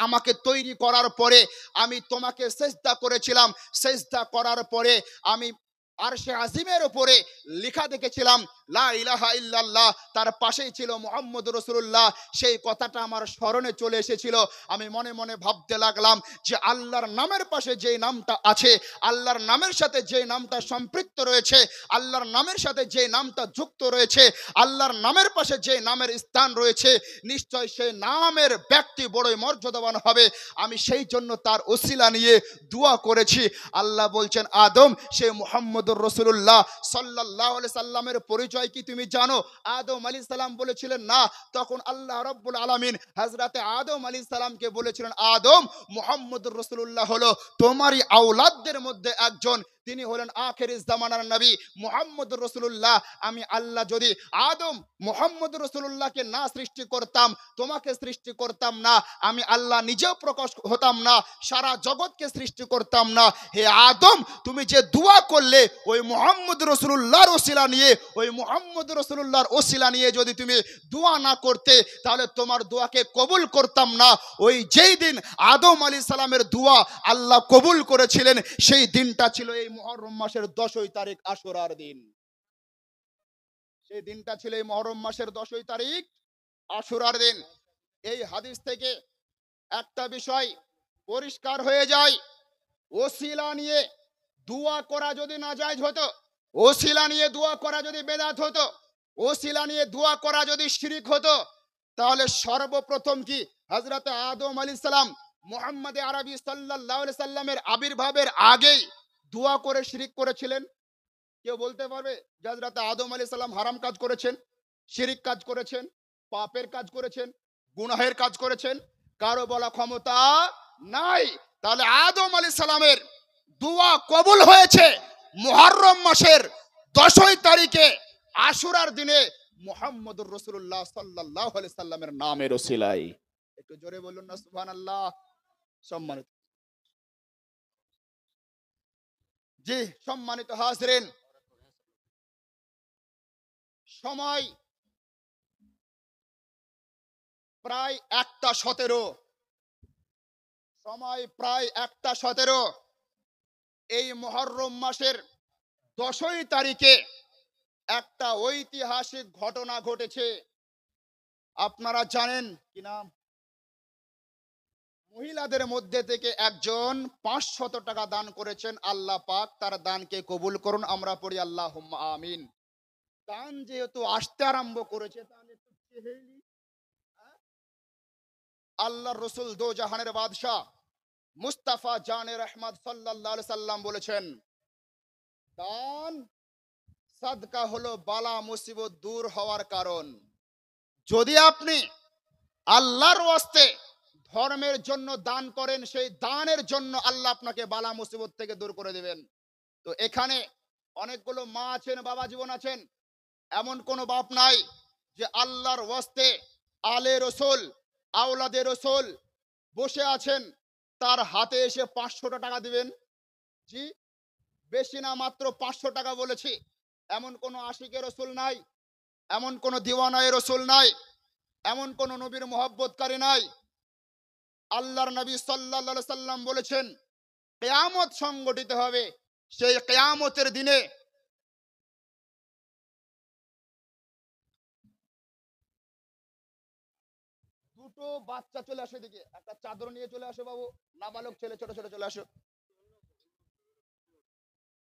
Speaker 1: আমাকে তৈরি করার পরে আমি তোমাকে সেজদা করেছিলাম। সেজদা করার পরে আমি আরশে আজিমের উপরে লেখা দেখেছিলাম লা ইলাহা ইল্লাল্লাহ, তার পাশেই ছিল মুহাম্মদুর রাসূলুল্লাহ। সেই কথাটা আমার স্মরণে চলে এসেছিল। আমি মনে মনে ভাবতে লাগলাম যে আল্লাহর নামের পাশে যে নামটা আছে, আল্লাহর নামের সাথে যে নামটা সম্পৃক্ত রয়েছে, আল্লাহর নামের সাথে যে নামটা যুক্ত রয়েছে, আল্লাহর নামের পাশে যে নামের স্থান রয়েছে, নিশ্চয় সেই নামের ব্যক্তি বড়ই মর্যাদাবান হবে। আমি সেই জন্য তার ওসিলা নিয়ে দোয়া করেছি। আল্লাহ বলছেন, আদম সে মুহাম্মদুর রাসূলুল্লাহ সাল্লাল্লাহু আলাইহি সাল্লামের পরিচয় কি তুমি জানো? আদম আলাইহিস সালাম বলেছিলেন না। তখন আল্লাহ রাব্বুল আলামিন হযরতে আদম আলাইহিস সালামকে বলেছিলেন, আদম মুহাম্মদুর রাসূলুল্লাহ হলো তোমারই আওলাদদের মধ্যে একজন, তিনি হলেন আখিরিজ জামানার নবী মুহাম্মদুর রাসূলুল্লাহ। আমি আল্লাহ যদি আদম মুহাম্মদুর রাসূলুল্লাহকে না সৃষ্টি করতাম, তোমাকে সৃষ্টি করতাম না, আমি আল্লাহ নিজেও প্রকাশ হতাম না, সারা জগৎকে সৃষ্টি করতাম না। হে আদম, তুমি যে দোয়া করলে ওই মুহাম্মদুর রাসূলুল্লাহর ওসিলা নিয়ে, ওই মুহাম্মদুর রাসূলুল্লাহর ওসিলা নিয়ে যদি তুমি দোয়া না করতে, তাহলে তোমার দোয়াকে কবুল করতাম না। ওই যেই দিন আদম আলাইহিস সালামের দোয়া আল্লাহ কবুল করেছিলেন, সেই দিনটা ছিল এই মুহররম মাসের 10ই তারিখ, আশুরার দিন। সেই দিনটা ছিল এই মুহররম মাসের 10ই তারিখ, আশুরার দিন। এই হাদিস থেকে একটা বিষয় পরিষ্কার হয়ে যায়, ওসিলা নিয়ে দোয়া করা যদি নাজায়েজ হতো, ওসিলা নিয়ে দোয়া করা যদি বেদাত হতো, ওসিলা নিয়ে দোয়া করা যদি শিরিক হতো, তাহলে সর্বপ্রথম কি হযরতে আদম আলাইহিস সালাম মুহাম্মদ আরবি সাল্লাল্লাহু আলাইহি সাল্লামের আবির্ভাবের আগেই দোয়া করে শিরিক করেছিলেন? কেউ বলতে পারবে যে হযরতে আদম আলাইহিস সালাম হারাম কাজ করেছেন, শিরিক কাজ করেছেন, পাপের কাজ করেছেন, গুনাহের কাজ করেছেন? কারো বলা ক্ষমতা নাই। তাহলে আদম আলাইহিস সালামের দোয়া কবুল হয়েছে মুহররম মাসের 10ই তারিখে, আশুরার দিনে, মুহাম্মদুর রাসূলুল্লাহ সাল্লাল্লাহু আলাইহি সাল্লামের নামের ওসিলায়। একটু জোরে বলুন না সুবহানাল্লাহ। সম্মানিত জি, সম্মানিত হাজরিন, সময় প্রায় 1টা 17, সময় প্রায় 1টা 17। এই মুহররম মাসের 10ই তারিখে একটা ঐতিহাসিক ঘটনা ঘটেছে। আপনারা জানেন কি নাম? মহিলাদের মধ্যে থেকে একজন 500 টাকা দান করেছেন, আল্লাহ পাক তার দানকে কবুল করুন। আমরা পড়ি আল্লাহুম্মা আমিন। দান যেহেতু আসতে আরম্ভ করেছে, তাহলে একটু চেহেই নিই। হ্যাঁ? আল্লাহর রসুল দো জাহানের বাদশাহ মুস্তাফা জানে রহমত সাল্লাল্লাহু আলাইহি সাল্লাম বলেছেন, দান সাদকা হলো বালা মুসিবত দূর হওয়ার কারণ। যদি আপনি আল্লাহর ওয়াস্তে ধর্মের জন্য দান করেন, সেই দানের জন্য আল্লাহ আপনাকে বালা মুসিবত থেকে দূর করে দিবেন। তো এখানে অনেকগুলো মা আছেন, বাবা জীবন আছেন, এমন কোন বাপ নাই যে আল্লাহর ওয়াস্তে আলে রসুল আওলাদে রসুল বসে আছেন, তার হাতে এসে 500 টাকা দিবেন। জি, বেশি না, মাত্র 500 টাকা বলেছি। এমন কোন আশিকে রসুল নাই, এমন কোন দিওয়ানায়ে রসুল নাই, এমন কোন নবীর মোহাব্বতকারী নাই। আল্লাহর নবী সাল্লাল্লাহু আলাইহি সাল্লাম বলেছেন, কিয়ামত সংগঠিত হবে। সেই কিয়ামতের দিনে দুটো বাচ্চা চলে আসে, দিকে একটা চাদর নিয়ে চলে আসো বাবু, নাবালক ছেলে ছোট ছোট চলে আসো।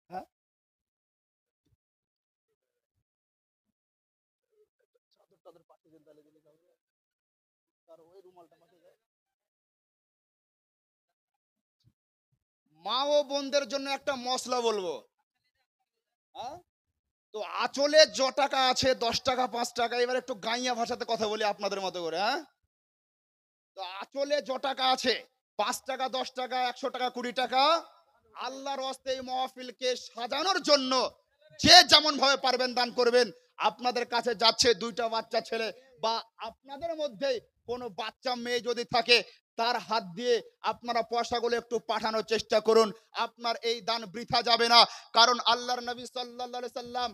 Speaker 1: হ্যাঁ, চাদর টাদর পাঠিয়ে দেন, তাহলে দিলে যাবে। তার ওই রুমালটা পাঠিয়ে দেয়। মা ও বোনদের জন্য একটা মশলা বলবো। হ্যাঁ, তো আঁচলে য টাকা আছে, 10 টাকা 5 টাকা, এবার একটু গাইয়া ভাষাতে কথা বলি আপনাদের মতো করে। হ্যাঁ, তো আঁচলে য টাকা আছে, 5 টাকা 10 টাকা 100 টাকা 20 টাকা, আল্লাহর ওয়াস্তে এই মাহফিলকে সাজানোর জন্য যে যেমন ভাবে পারবেন দান করবেন। আপনাদের কাছে যাচ্ছে দুইটা বাচ্চা ছেলে, বা আপনাদের মধ্যে কোনো বাচ্চা মেয়ে যদি থাকে, তার হাত দিয়ে আপনারা পয়সাগুলো একটু পাঠানোর চেষ্টা করুন। আপনার এই দান বৃথা যাবে না, কারণ আল্লাহর নবী সাল্লাল্লাহু আলাইহি সাল্লাম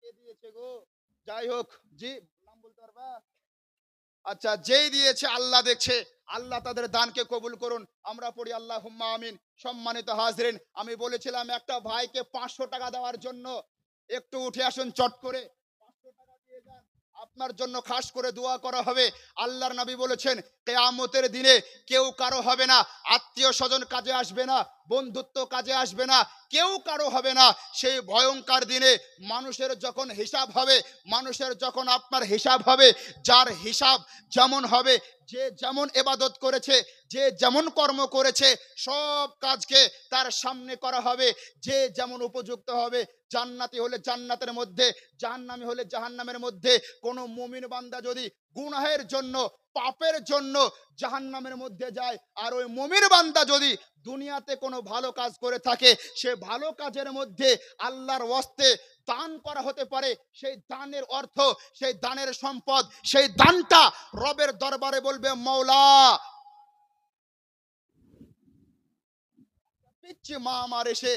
Speaker 1: কে দিয়েছে গো, যাই হোক, জি নাম বলতে পারবা? আচ্ছা, যেই দিয়েছে আল্লাহ দেখছে, আল্লাহ তাদের দানকে কবুল করুন। আমরা পড়ি আল্লাহুম্মা আমিন। সম্মানিত হাজরিন, আমি বলেছিলাম একটা ভাইকে 500 টাকা দেওয়ার জন্য, একটু উঠে আসুন চট করে, 500 টাকা দিয়ে যান, আপনার জন্য খাস করে দোয়া করা হবে। আল্লাহর নবী বলেছেন, কিয়ামতের দিনে কেউ কারো হবে না, আত্মীয় স্বজন কাজে আসবে না, বন্ধুত্ব কাজে আসবে না, কেউ কারো হবে না। সেই ভয়ঙ্কর দিনে মানুষের যখন হিসাব হবে, মানুষের যখন আপনার হিসাব হবে, যার হিসাব যেমন হবে, যে যেমন ইবাদত করেছে, যে যেমন কর্ম করেছে, সব কাজকে তার সামনে করা হবে। যে যেমন উপযুক্ত হবে, জান্নাতি হলে জান্নাতের মধ্যে, জাহান্নামী হলে জাহান্নামের মধ্যে। কোন মুমিন বান্দা যদি গুনাহের জন্য, পাপের জন্য জাহান্নামের মধ্যে যায়, আর ওই মুমিন বান্দা যদি দুনিয়াতে কোনো ভালো কাজ করে থাকে, সে ভালো কাজের মধ্যে আল্লাহর ওয়াস্তে দান করা হতে পারে। সেই দানের অর্থ, সেই দানের সম্পদ, সেই দানটা রবের দরবারে বলবে, মওলা পিচ্ছি মা আমার এসে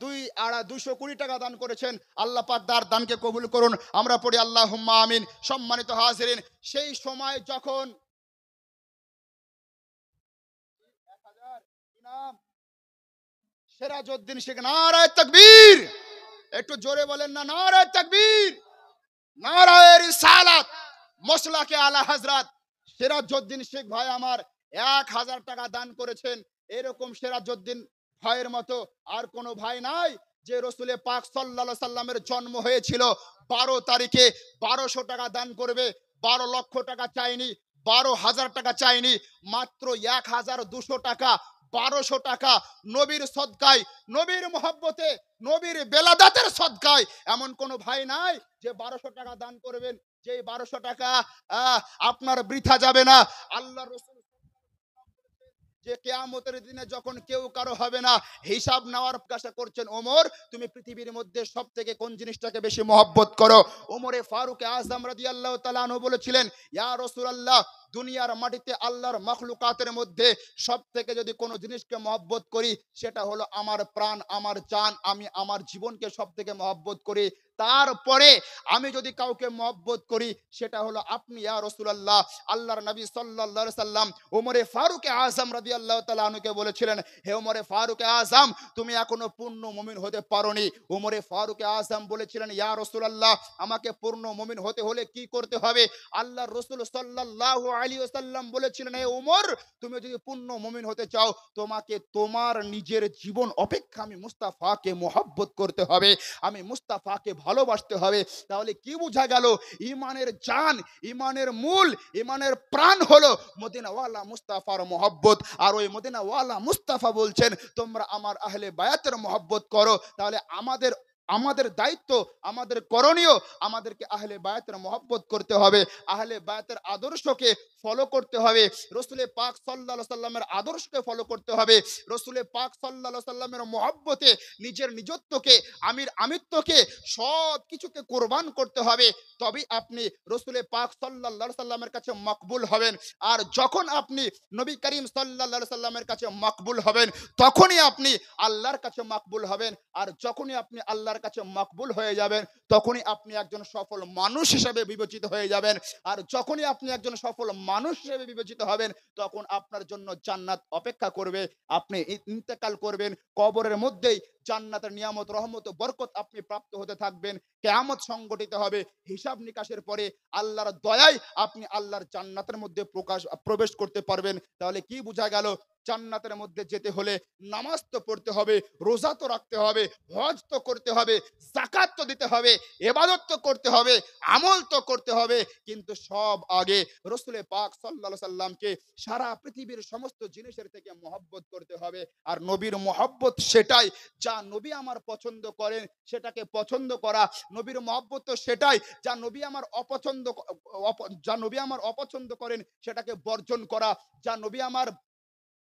Speaker 1: 220 টাকা দান করেছেন, আল্লাহ পাক তার দানকে কবুল করুন। আমরা পড়ি আল্লাহুম্মা আমিন। সম্মানিত হাজিরিন, সেই সময় যখন 1000 কি নাম, সিরাজউদ্দিন শেখ, নারায়ে তাকবীর, একটু জোরে বলেন না, নারায়ে তাকবীর, নারায়ে রিসালাত, মসলাকে আলা হযরত সিরাজউদ্দিন শেখ ভাই আমার 1000 টাকা দান করেছেন। এরকম সিরাজউদ্দিন ভাইয়ের মতো আর কোনো ভাই নাই, যে রসুলে পাক সাল্লাল্লাহু আলাইহি সাল্লামের জন্ম হয়েছিল 12 তারিখে 1200 টাকা দান করবে। 12 লক্ষ টাকা চাইনি, 12,000 টাকা চাইনি, মাত্র 1200 টাকা, 1200 টাকা নবীর সদকায়, নবীর মহব্বতে, নবীর বেলাদাতের সদকায়। এমন কোন ভাই নাই যে 1200 টাকা দান করবেন, যে 1200 টাকা আপনার বৃথা যাবে না। আল্লাহ রসুল যে কিয়ামতের দিনে যখন কেউ কারো হবে না, হিসাব নেওয়ার প্রকাশ করছেন, ওমর তুমি পৃথিবীর মধ্যে সব থেকে কোন জিনিসটাকে বেশি মহব্বত করো? ওমরে ফারুক আজম রাদিয়াল্লাহু তাআলা আনহু বলেছিলেন, ইয়া রাসূলুল্লাহ, দুনিয়ার মাটিতে আল্লাহর মাখলুকাতের মধ্যে সব থেকে যদি কোনো জিনিসকে মহব্বত করি, সেটা হলো আমার প্রাণ, আমার জান, আমি আমার জীবনকে সব থেকে মহব্বত করি। তারপরে আমি যদি কাউকে মহব্বত করি, সেটা হলো আপনি ইয়া রাসূলুল্লাহ। আল্লাহর নবী সাল্লাল্লাহু আলাইহি সাল্লাম ওমরে ফারুক আযম রাদিয়াল্লাহু তাআলা আনহুকে বলেছিলেন, হে ওমরে ফারুক আযম, তুমি এখনো পূর্ণ মুমিন হতে পারোনি। ওমরে ফারুক আযম বলেছিলেন, ইয়া রাসূলুল্লাহ, আমাকে পূর্ণ মুমিন হতে হলে কি করতে হবে? আল্লাহর রাসূল সাল্লাল্লাহু আলাইহি ওয়াসাল্লাম বলেছিলেন, হে ওমর, তুমি যদি পূর্ণ মুমিন হতে চাও, তোমাকে তোমার নিজের জীবন অপেক্ষা আমি মুস্তাফাকে মহব্বত করতে হবে, আমি মুস্তাফাকে ভালোবাসতে হবে। তাহলে কি বোঝা গেল? ইমানের জান, ইমানের মূল, ইমানের প্রাণ হলো মদিনাওয়ালা মুস্তাফার মহব্বত। আর ওই মদিনাওয়ালা মুস্তাফা বলছেন, তোমরা আমার আহলে বায়াতের মহব্বত করো। তাহলে আমাদের আমাদের দায়িত্ব, আমাদের করণীয়, আমাদেরকে আহলে বায়াতের মহব্বত করতে হবে, আহলে বায়াতের আদর্শকে ফলো করতে হবে, রসুলে পাক সাল্লাল্লাহু আলাইহি সাল্লামের আদর্শকে ফলো করতে হবে, রসুলে পাক সাল্লাল্লাহু আলাইহি সাল্লামের মহব্বতে নিজের নিজত্বকে, আমিত্বকে, সব কিছুকে কোরবান করতে হবে। তবেই আপনি রসুলে পাক সাল্লাল্লাহু আলাইহি সাল্লামের কাছে মকবুল হবেন। আর যখন আপনি নবী করিম সাল্লাল্লাহু আলাইহি সাল্লামের কাছে মকবুল হবেন, তখনই আপনি আল্লাহর কাছে মকবুল হবেন। আর যখনই আপনি আল্লাহর কাছে মকবুল হয়ে যাবেন, তখনই আপনি একজন সফল মানুষ হিসেবে বিবেচিত হয়ে যাবেন। আর যখনই আপনি একজন সফল মানুষ হিসেবে বিবেচিত হবেন, তখন আপনার জন্য জান্নাত অপেক্ষা করবে। আপনি ইন্তেকাল করবেন, কবরের মধ্যেই জান্নাতের নিয়ামত, রহমত ও বরকত আপনি প্রাপ্ত হতে থাকবেন। কিয়ামত সংগঠিত হবে, হিসাব নিকাশের পরে আল্লাহর দয়ায় আপনি আল্লাহর জান্নাতের মধ্যে প্রবেশ করতে পারবেন। তাহলে কি বোঝা গেল? জান্নাতের মধ্যে যেতে হলে নামাজ তো পড়তে হবে, রোজা তো রাখতে হবে, হজ তো করতে হবে, যাকাত তো দিতে হবে, ইবাদত তো করতে হবে, আমল তো করতে হবে। কিন্তু সব আগে রসুলে পাক সাল্লাল্লাহু আলাইহি সাল্লামকে সারা পৃথিবীর সমস্ত জিনিসের থেকে মহব্বত করতে হবে। আর নবীর মহব্বত সেটাই, যা নবী আমার পছন্দ করেন সেটাকে পছন্দ করা। নবীর মহব্বত তো সেটাই, যা নবী আমার অপছন্দ করেন সেটাকে বর্জন করা, যা নবী আমার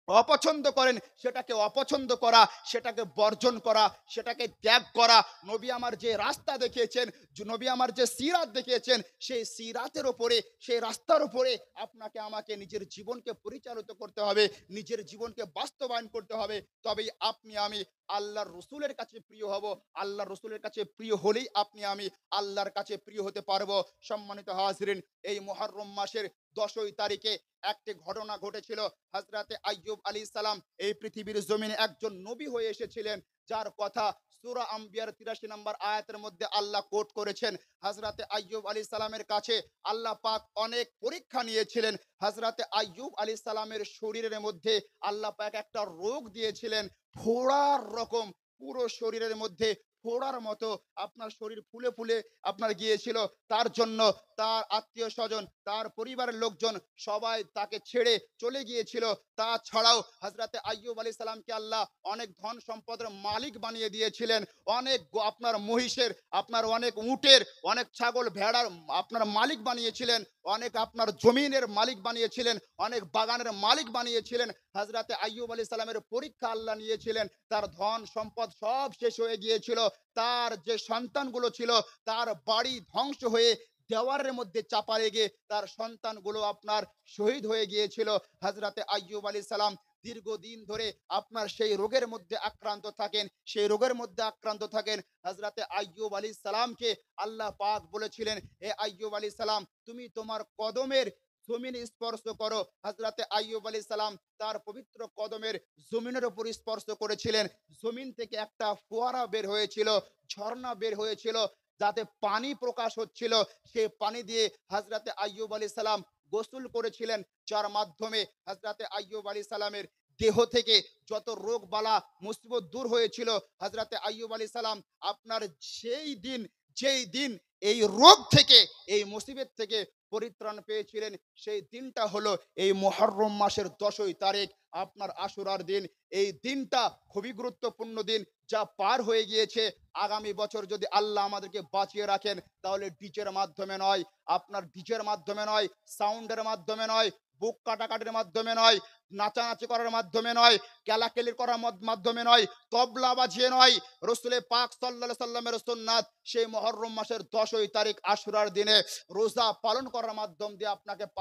Speaker 1: অপছন্দ করেন সেটাকে অপছন্দ করা, সেটাকে বর্জন করা, সেটাকে ত্যাগ করা। নবী আমার যে রাস্তা দেখিয়েছেন, নবী আমার যে সিরাত দেখিয়েছেন, সেই সিরাতের ওপরে, সেই রাস্তার উপরে আপনাকে আমাকে নিজের জীবনকে পরিচালিত করতে হবে, নিজের জীবনকে বাস্তবায়ন করতে হবে। তবেই আপনি আমি আল্লাহর রসুলের কাছে প্রিয় হব। আল্লাহর রসুলের কাছে প্রিয় হলেই আপনি আমি আল্লাহর কাছে প্রিয় হতে পারবো। সম্মানিত হাজরিন, এই মুহররম মাসের 10ই তারিখে একটি ঘটনা ঘটেছিল। হযরতে আইয়ুব আলাইহিস সালাম এই পৃথিবীর জমিনে একজন নবী হয়ে এসেছিলেন, যার কথা সূরা আম্বিয়ার 83 নম্বর আয়াতের মধ্যে আল্লাহ কোট করেছেন। হযরতে আইয়ুব আলাইহিস সালামের কাছে আল্লাহ পাক অনেক পরীক্ষা নিয়েছিলেন। হযরতে আইয়ুব আলাইহিস সালামের শরীরের মধ্যে আল্লাহ পাক একটা রোগ দিয়েছিলেন, ফোড়ার রকম, পুরো শরীরের মধ্যে ফোড়ার মতো আপনার শরীর ফুলে ফুলে আপনার গিয়েছিল। তার জন্য তার আত্মীয় স্বজন, তার পরিবারের লোকজন সবাই তাকে ছেড়ে চলে গিয়েছিল। তাছাড়াও হযরতে আইয়ুব আলাইহিস সালামকে আল্লাহ অনেক ধন সম্পদের মালিক বানিয়ে দিয়েছিলেন, অনেক আপনার মহিষের, আপনার অনেক উটের, অনেক ছাগল ভেড়ার আপনার মালিক বানিয়েছিলেন, অনেক আপনার জমিনের মালিক বানিয়েছিলেন, অনেক বাগানের মালিক বানিয়েছিলেন। হযরতে আইয়ুব আলাইহিস সালামের পরীক্ষা আল্লাহ নিয়েছিলেন। তার ধন সম্পদ সব শেষ হয়ে গিয়েছিল। তার যে সন্তানগুলো ছিল, তার বাড়ি ধ্বংস হয়ে দেওয়ারের মধ্যে চাপা লেগে তার সন্তানগুলো আপনার শহীদ হয়ে গিয়েছিল। হযরতে আইয়ুব আলাইহিস সালাম দীর্ঘদিন ধরে আপনার সেই রোগের মধ্যে আক্রান্ত থাকেন, সেই রোগের মধ্যে আক্রান্ত থাকেন। হযরতে আইয়ুব আলাইহিস সালামকে আল্লাহ পাক বলেছিলেন, হে আইয়ুব আলাইহিস সালাম, তুমি তোমার কদমের জমিন স্পর্শ করো। হযরতে আইয়ুব আলাইহিস সালাম তার পবিত্র কদমের জমিনের উপর স্পর্শ করেছিলেন। জমিন থেকে একটা ফোয়ারা বের হয়েছিল, ঝর্ণা বের হয়েছিল, যাতে পানি প্রকাশ হচ্ছিল। সেই পানি দিয়ে হযরতে আইয়ুব আলাইহিস সালাম গোসল করেছিলেন, যার মাধ্যমে হযরতে আইয়ুব আলাইহিস সালামের দেহ থেকে যত রোগ বালা মুসিবত দূর হয়েছিল। হযরতে আইয়ুব আলাইহিস সালাম আপনার যেই দিন এই রোগ থেকে, এই মুসিবত থেকে পরিত্রাণ পেয়েছিলেন, সেই দিনটা হলো এই মুহররম মাসের 10ই তারিখ, আপনার আশুরার দিন। এই দিনটা খুবই গুরুত্বপূর্ণ দিন, যা পার হয়ে গিয়েছে। আগামী বছর যদি আল্লাহ আমাদেরকে বাঁচিয়ে রাখেন, তাহলে ডিজের মাধ্যমে নয়, আপনার ডিজের মাধ্যমে নয়, সাউন্ডের মাধ্যমে নয়, বুক কাটাকাটির মাধ্যমে নয়, নাচানাচি করার মাধ্যমে নয়, কেলাকেলি করার মাধ্যমে নয়, তবলা বাজিয়ে নয়, রসুলে পাক সাল্লাল্লাহু সাল্লামের সুন্নাত সেই মুহররম মাসের 10ই তারিখ আশুরার দিনে রোজা পালন করার মাধ্যম দিয়ে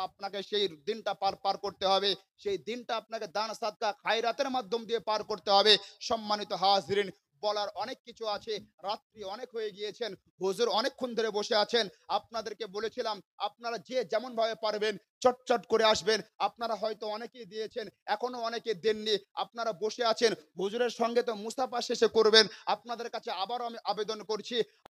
Speaker 1: আপনাকে সেই দিনটা পার করতে হবে। সেই দিনটা আপনাকে দান সাদকা খায়রাতের মাধ্যম দিয়ে পার করতে হবে। সম্মানিত হাজিরিন, বলার অনেক কিছু আছে, রাত্রি অনেক হয়ে গিয়েছেন, হুজুর অনেকক্ষণ ধরে বসে আছেন। আপনাদেরকে বলেছিলাম আপনারা যে যেমন ভাবে পারবেন চটচট করে আসবেন। আপনারা হয়তো অনেকেই দিয়েছেন, এখনো অনেকে দেননি, আপনারা বসে আছেন, হুজুরের সঙ্গে তো মুসাফা শেষে করবেন। আপনাদের কাছে আবারও আমি আবেদন করছি,